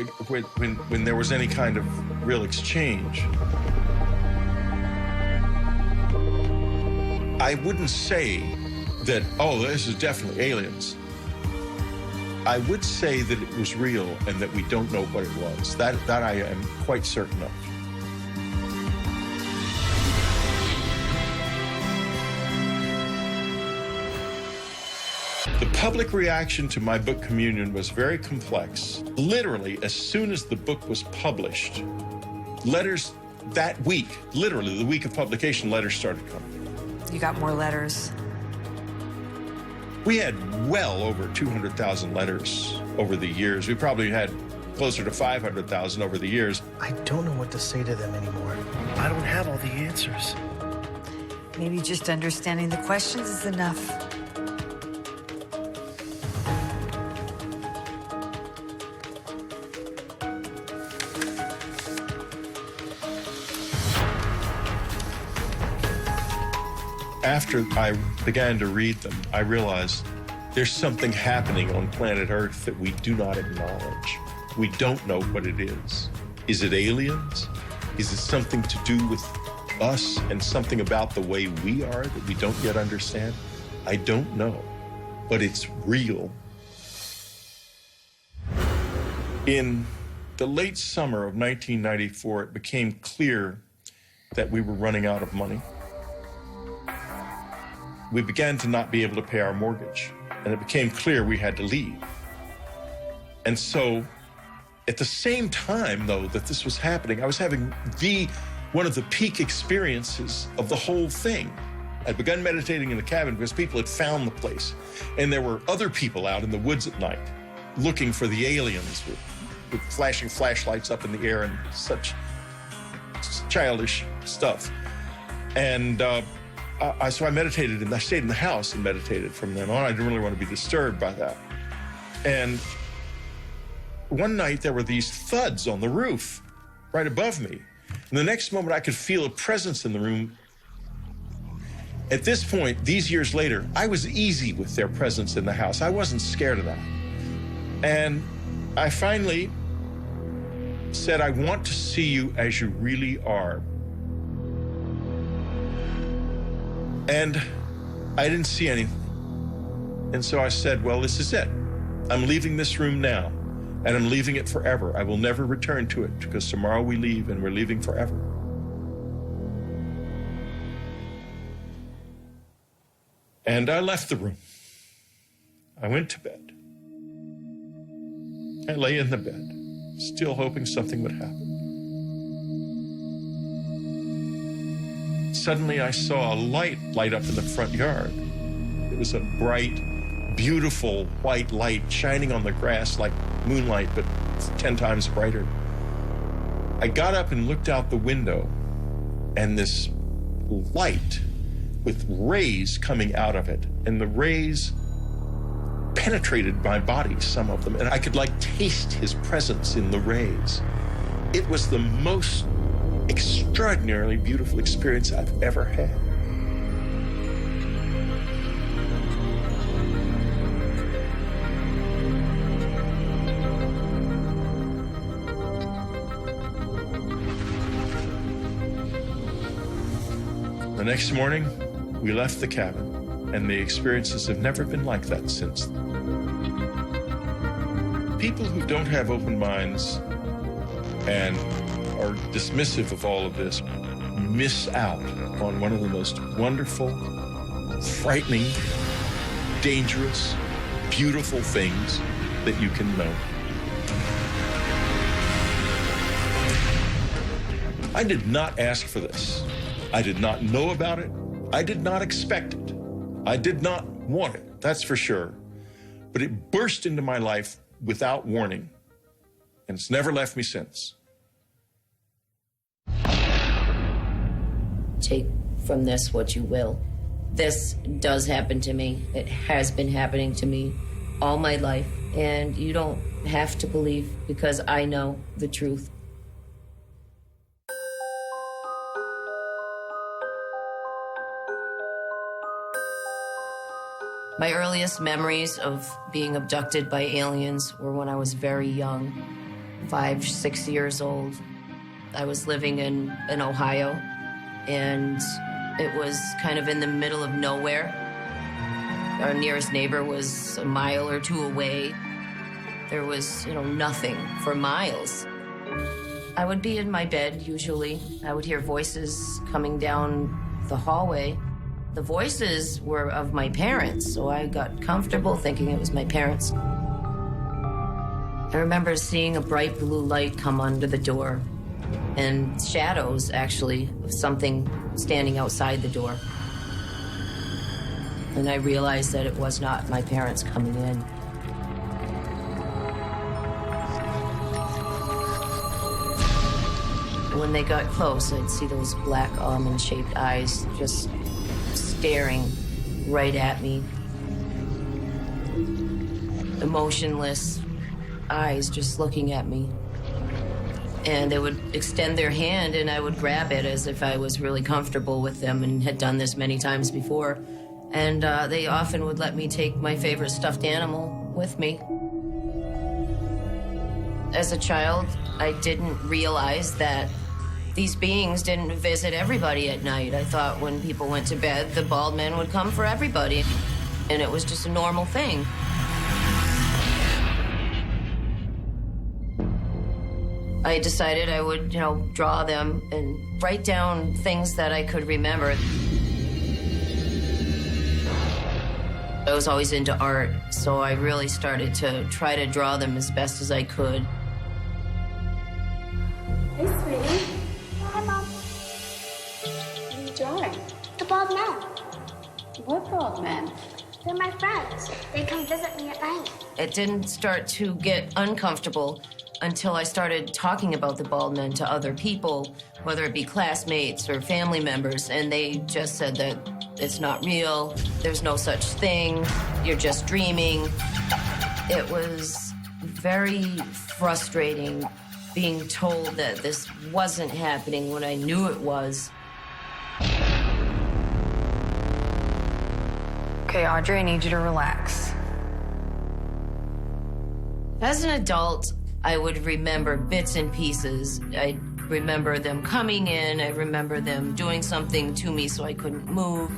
when there was any kind of real exchange. I wouldn't say that, oh, this is definitely aliens. I would say that it was real and that we don't know what it was. That I am quite certain of. The public reaction to my book Communion was very complex. Literally, as soon as the book was published, letters that week, literally the week of publication, letters started coming. You got more letters. We had well over 200,000 letters over the years. We probably had closer to 500,000 over the years. I don't know what to say to them anymore. I don't have all the answers. Maybe just understanding the questions is enough. After I began to read them, I realized there's something happening on planet Earth that we do not acknowledge. We don't know what it is. Is it aliens? Is it something to do with us and something about the way we are that we don't yet understand? I don't know, but it's real. In the late summer of 1994, it became clear that we were running out of money. We began to not be able to pay our mortgage, and it became clear we had to leave. And so, at the same time, though, that this was happening, I was having one of the peak experiences of the whole thing. I'd begun meditating in the cabin because people had found the place, and there were other people out in the woods at night looking for the aliens with flashing flashlights up in the air and such childish stuff. And so I meditated, and I stayed in the house and meditated from then on. I didn't really want to be disturbed by that. And one night there were these thuds on the roof right above me. And the next moment I could feel a presence in the room. At this point, these years later, I was easy with their presence in the house. I wasn't scared of that. And I finally said, I want to see you as you really are. And I didn't see anything. And so I said, well, this is it. I'm leaving this room now, and I'm leaving it forever. I will never return to it, because tomorrow we leave, and we're leaving forever. And I left the room. I went to bed. I lay in the bed, still hoping something would happen. Suddenly I saw a light light up in the front yard. It was a bright, beautiful white light shining on the grass like moonlight, but 10 times brighter. I got up and looked out the window, and this light with rays coming out of it, and the rays penetrated my body, some of them, and I could like taste his presence in the rays. It was the most extraordinarily beautiful experience I've ever had. The next morning, we left the cabin, and the experiences have never been like that since then. People who don't have open minds and are dismissive of all of this miss out on one of the most wonderful, frightening, dangerous, beautiful things that you can know. I did not ask for this. I did not know about it. I did not expect it. I did not want it, that's for sure. But it burst into my life without warning, and it's never left me since. Take from this what you will. This does happen to me. It has been happening to me all my life, and you don't have to believe, because I know the truth. My earliest memories of being abducted by aliens were when I was very young, 5, 6 years old. I was living in Ohio, and it was kind of in the middle of nowhere. Our nearest neighbor was a mile or two away. There was, nothing for miles. I would be in my bed, usually. I would hear voices coming down the hallway. The voices were of my parents, so I got comfortable thinking it was my parents. I remember seeing a bright blue light come under the door, and shadows, actually, of something standing outside the door. And I realized that it was not my parents coming in. When they got close, I'd see those black almond-shaped eyes just staring right at me. Emotionless eyes just looking at me. And they would extend their hand, and I would grab it as if I was really comfortable with them and had done this many times before. And they often would let me take my favorite stuffed animal with me. As a child, I didn't realize that these beings didn't visit everybody at night. I thought when people went to bed, the bald men would come for everybody, and it was just a normal thing. I decided I would, draw them and write down things that I could remember. I was always into art, so I really started to try to draw them as best as I could. Hey, sweetie. Hi, Mom. What are you drawing? The bald men. What bald men? They're my friends. They come visit me at night. It didn't start to get uncomfortable until I started talking about the bald men to other people, whether it be classmates or family members, and they just said that it's not real, there's no such thing, you're just dreaming. It was very frustrating being told that this wasn't happening when I knew it was. Okay, Audrey, I need you to relax. As an adult, I would remember bits and pieces. I remember them coming in. I remember them doing something to me so I couldn't move.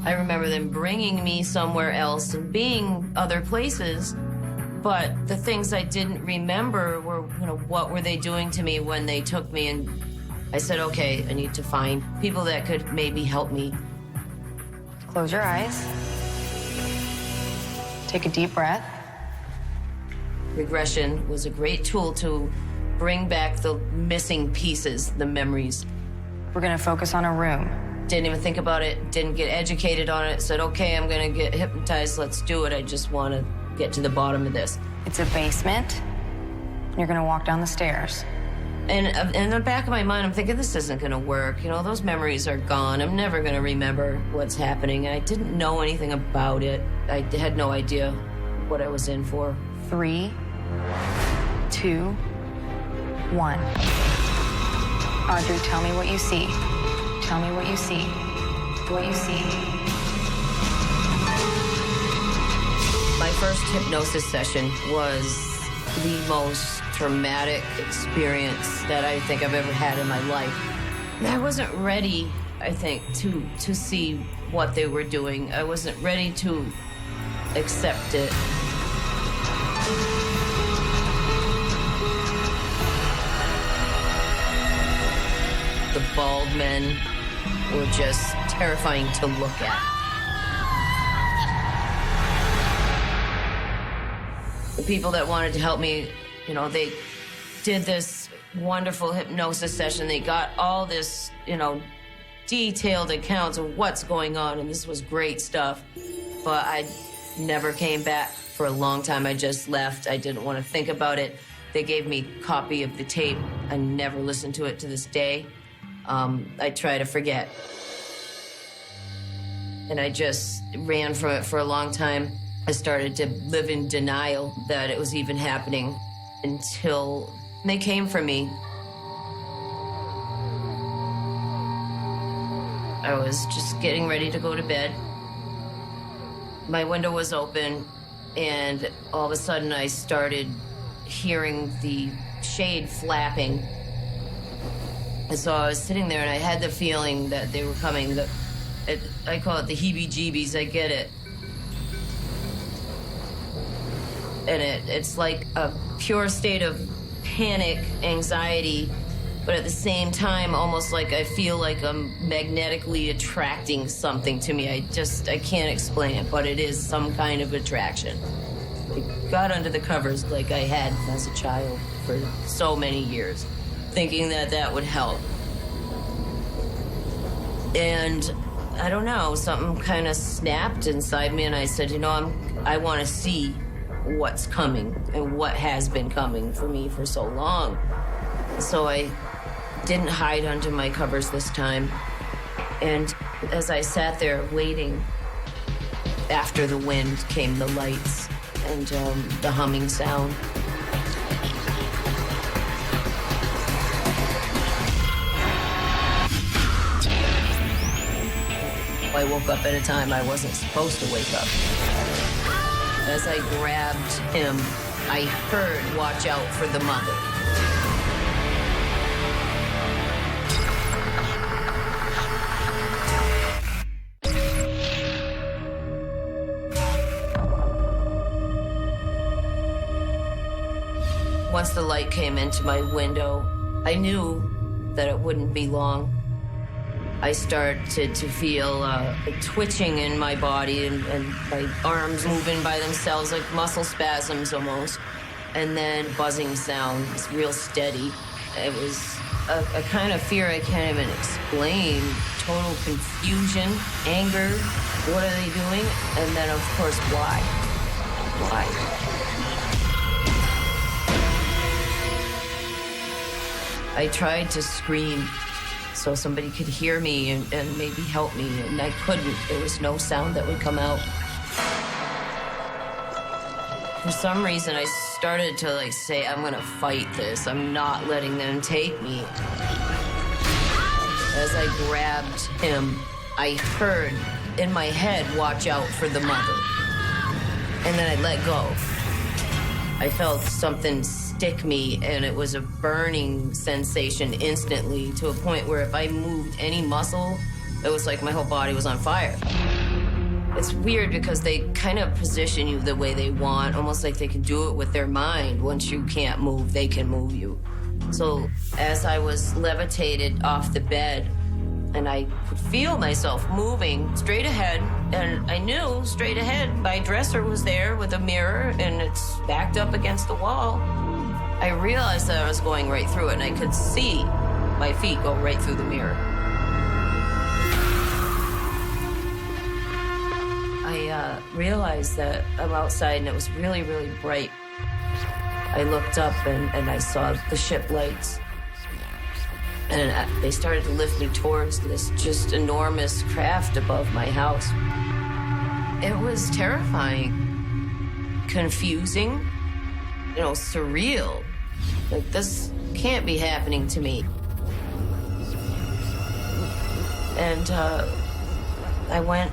I remember them bringing me somewhere else and being other places. But the things I didn't remember were, what were they doing to me when they took me? And I said, okay, I need to find people that could maybe help me. Close your eyes. Take a deep breath. Regression was a great tool to bring back the missing pieces, the memories. We're gonna focus on a room. Didn't even think about it, didn't get educated on it, said, okay, I'm gonna get hypnotized, let's do it. I just wanna get to the bottom of this. It's a basement. You're gonna walk down the stairs. And in the back of my mind, I'm thinking, this isn't gonna work. Those memories are gone. I'm never gonna remember what's happening. And I didn't know anything about it. I had no idea what I was in for. 3, 2, 1. Audrey, tell me what you see. Tell me what you see. What you see. My first hypnosis session was the most traumatic experience that I think I've ever had in my life. I wasn't ready, I think, to see what they were doing. I wasn't ready to accept it. The bald men were just terrifying to look at. The people that wanted to help me, they did this wonderful hypnosis session. They got all this, detailed accounts of what's going on, and this was great stuff. But I never came back for a long time. I just left. I didn't want to think about it. They gave me a copy of the tape. I never listened to it to this day. I try to forget. And I just ran from it for a long time. I started to live in denial that it was even happening until they came for me. I was just getting ready to go to bed. My window was open, and all of a sudden I started hearing the shade flapping. And so I was sitting there, and I had the feeling that they were coming. I call it the heebie-jeebies. I get it. And it's like a pure state of panic, anxiety, but at the same time, almost like I feel like I'm magnetically attracting something to me. I can't explain it, but it is some kind of attraction. I got under the covers like I had as a child for so many years, thinking that would help. And I don't know, something kind of snapped inside me, and I said, I want to see what's coming and what has been coming for me for so long. So I didn't hide under my covers this time. And as I sat there waiting, after the wind came the lights and the humming sound. I woke up at a time I wasn't supposed to wake up. As I grabbed him, I heard, "Watch out for the mother." Once the light came into my window, I knew that it wouldn't be long. I started to feel a twitching in my body and my arms moving by themselves, like muscle spasms almost. And then buzzing sound, it's real steady. It was a kind of fear I can't even explain. Total confusion, anger, what are they doing? And then, of course, why? Why? I tried to scream so somebody could hear me and maybe help me, and I couldn't. There was no sound that would come out. For some reason, I started to say, I'm gonna fight this. I'm not letting them take me. As I grabbed him, I heard in my head, "Watch out for the mother." And then I let go. I felt something stick me, and it was a burning sensation instantly, to a point where if I moved any muscle, it was like my whole body was on fire. It's weird because they kind of position you the way they want, almost like they can do it with their mind. Once you can't move, they can move you. So as I was levitated off the bed, and I could feel myself moving straight ahead, and I knew straight ahead my dresser was there with a mirror, and it's backed up against the wall. I realized that I was going right through it, and I could see my feet go right through the mirror. I realized that I'm outside, and it was really, really bright. I looked up, and I saw the ship lights. And they started to lift me towards this just enormous craft above my house. It was terrifying, confusing, surreal. Like, this can't be happening to me. And I went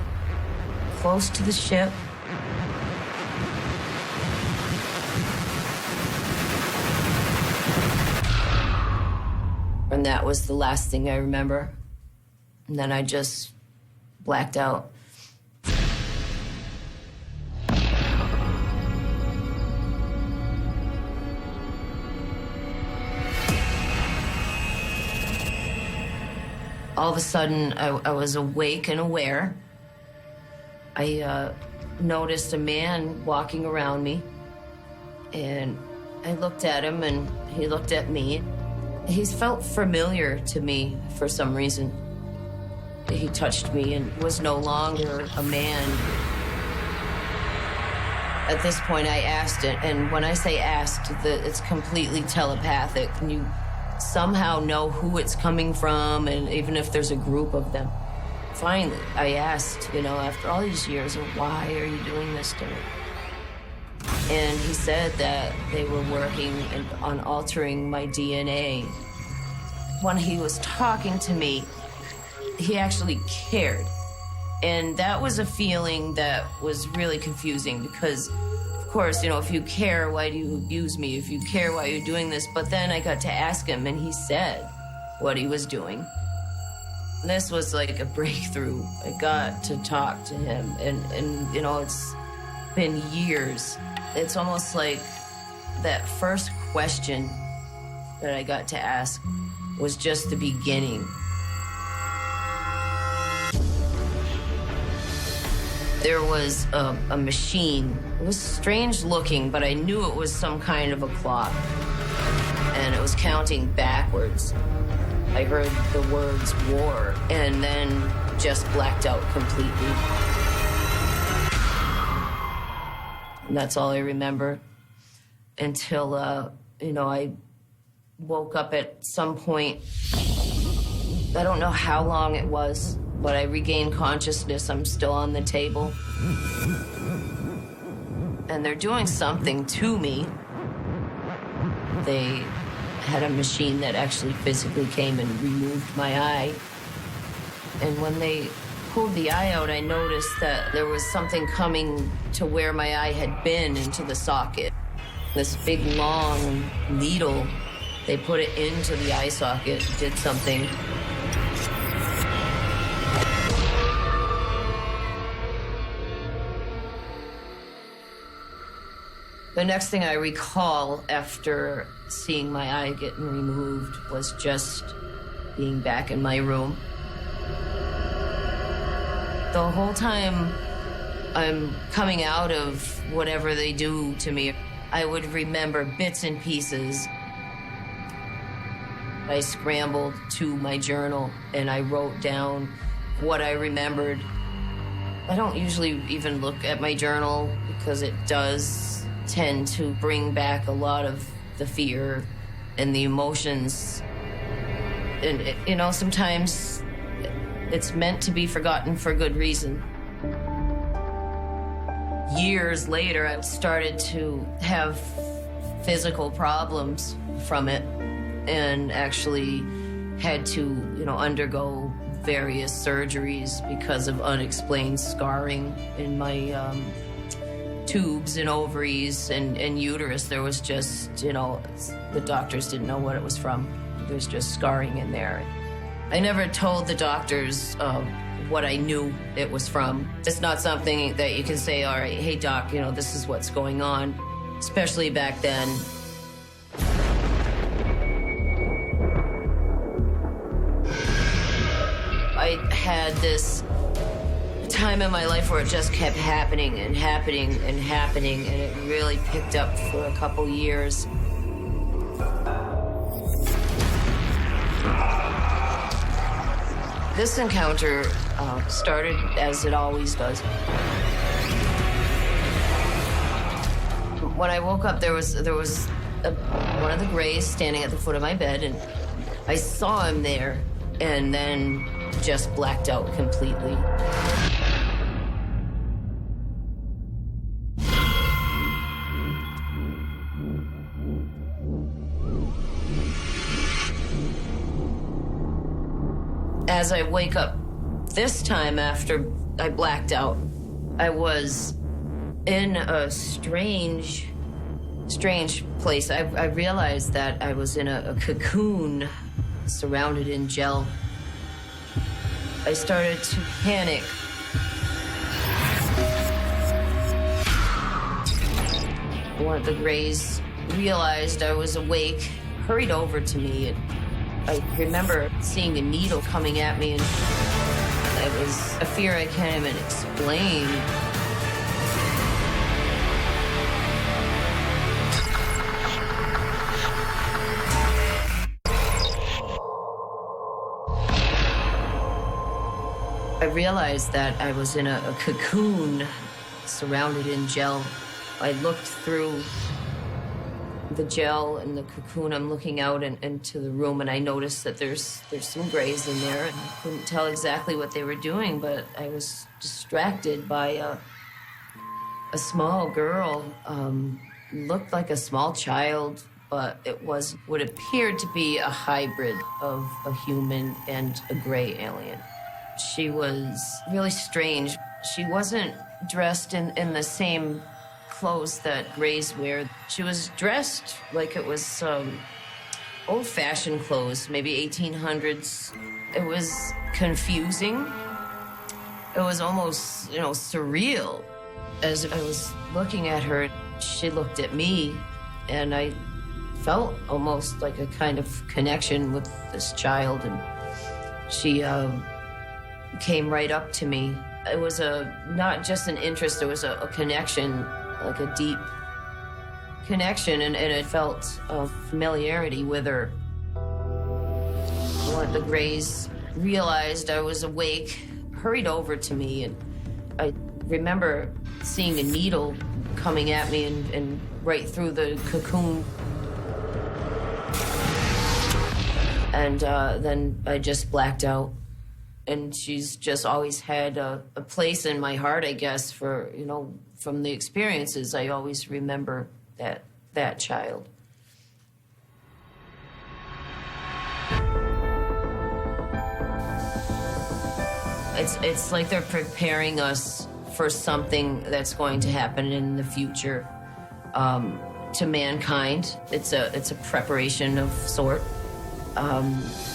close to the ship. And that was the last thing I remember. And then I just blacked out. All of a sudden, I was awake and aware. I noticed a man walking around me. And I looked at him, and he looked at me. He felt familiar to me for some reason. He touched me and was no longer a man. At this point, I asked it, and when I say asked, it's completely telepathic, and you somehow know who it's coming from, and even if there's a group of them. Finally, I asked, after all these years, why are you doing this to me? And he said that they were working on altering my DNA. When he was talking to me, he actually cared. And that was a feeling that was really confusing because, of course, if you care, why do you abuse me? If you care, why are you doing this? But then I got to ask him, and he said what he was doing. This was like a breakthrough. I got to talk to him, and it's been years. It's almost like that first question that I got to ask was just the beginning. There was a machine. It was strange looking, but I knew it was some kind of a clock. And it was counting backwards. I heard the words war, and then just blacked out completely. And that's all I remember until, I woke up at some point. I don't know how long it was, but I regained consciousness. I'm still on the table. And they're doing something to me. They had a machine that actually physically came and removed my eye. And when they pulled the eye out, I noticed that there was something coming to where my eye had been into the socket. This big, long needle, they put it into the eye socket, did something. The next thing I recall after seeing my eye getting removed was just being back in my room. The whole time I'm coming out of whatever they do to me, I would remember bits and pieces. I scrambled to my journal and I wrote down what I remembered. I don't usually even look at my journal because it does tend to bring back a lot of the fear and the emotions. And, sometimes it's meant to be forgotten for good reason. Years later, I started to have physical problems from it and actually had to, undergo various surgeries because of unexplained scarring in my tubes and ovaries and uterus. There was just, you know, the doctors didn't know what it was from. There's just scarring in there. I never told the doctors what I knew it was from. It's not something that you can say, all right, hey doc, you know, this is what's going on, especially back then. I had this time in my life where it just kept happening and happening and happening, and it really picked up for a couple years. This encounter started as it always does. When I woke up, there was one of the Greys standing at the foot of my bed, and I saw him there, and then just blacked out completely. As I wake up this time after I blacked out, I was in a strange place. I realized that I was in a cocoon surrounded in gel. I started to panic. One of the Greys realized I was awake, hurried over to me, and I remember seeing a needle coming at me, and it was a fear I can't even explain. I realized that I was in a cocoon surrounded in gel. I looked through the gel and the cocoon. I'm looking out into the room, and I noticed that there's some Greys in there, and I couldn't tell exactly what they were doing, but I was distracted by a small girl. Looked like a small child, but it was what appeared to be a hybrid of a human and a Grey alien. She was really strange. She wasn't dressed in the same clothes that Greys wear. She was dressed like it was old-fashioned clothes, maybe 1800s. It was confusing. It was almost, surreal. As I was looking at her, she looked at me, and I felt almost like a kind of connection with this child, and she came right up to me. It was not just an interest, it was a connection, like a deep connection, and it felt a familiarity with her. One of the Greys realized I was awake, hurried over to me, and I remember seeing a needle coming at me and right through the cocoon. And then I just blacked out. And she's just always had a place in my heart, I guess, for, from the experiences. I always remember that child. It's like they're preparing us for something that's going to happen in the future to mankind. It's a preparation of sort.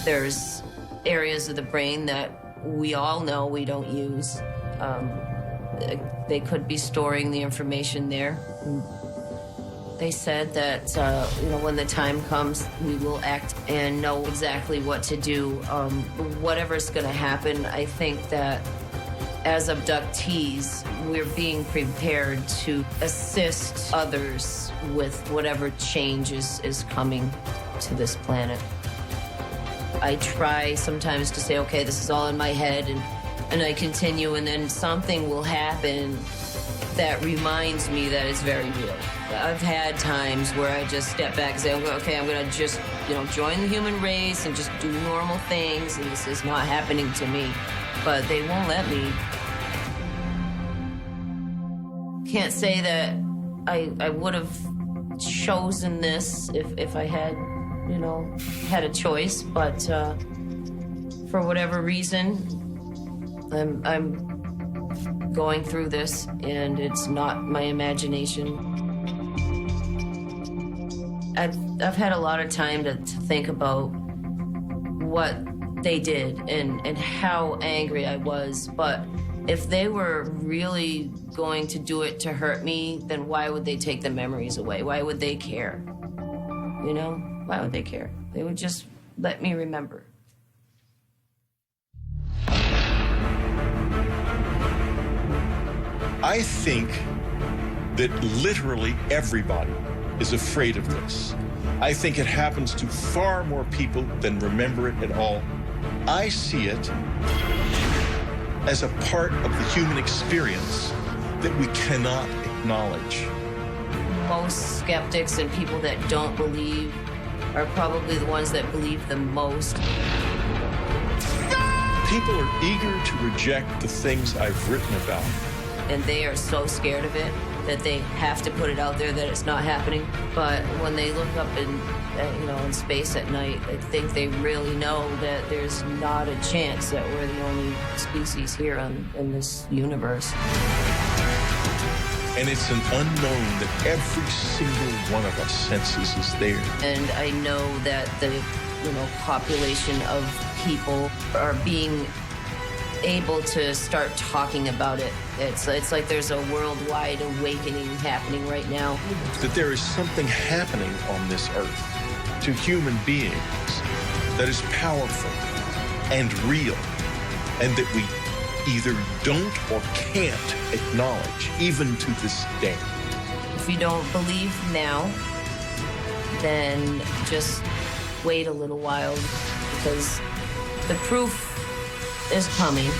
There's areas of the brain that we all know we don't use. They could be storing the information there. They said that, when the time comes, we will act and know exactly what to do. Whatever's going to happen, I think that as abductees, we're being prepared to assist others with whatever change is coming to this planet. I try sometimes to say, okay, this is all in my head, and I continue, and then something will happen that reminds me that it's very real. I've had times where I just step back and say, okay, I'm going to just, join the human race and just do normal things, and this is not happening to me. But they won't let me. Can't say that I would have chosen this if I had had a choice, but for whatever reason, I'm going through this, and it's not my imagination. I've had a lot of time to think about what they did and how angry I was, but if they were really going to do it to hurt me, then why would they take the memories away? Why would they care? You know, why would they care? They would just let me remember. I think that literally everybody is afraid of this. I think it happens to far more people than remember it at all. I see it as a part of the human experience that we cannot acknowledge. Most skeptics and people that don't believe are probably the ones that believe the most. People are eager to reject the things I've written about. And they are so scared of it that they have to put it out there that it's not happening. But when they look up in space at night, I think they really know that there's not a chance that we're the only species here in this universe. And it's an unknown that every single one of us senses is there. And I know that the population of people are being able to start talking about it. It's like there's a worldwide awakening happening right now. That there is something happening on this earth to human beings that is powerful and real, and that we either don't or can't acknowledge, even to this day. If you don't believe now, then just wait a little while, because the proof is coming.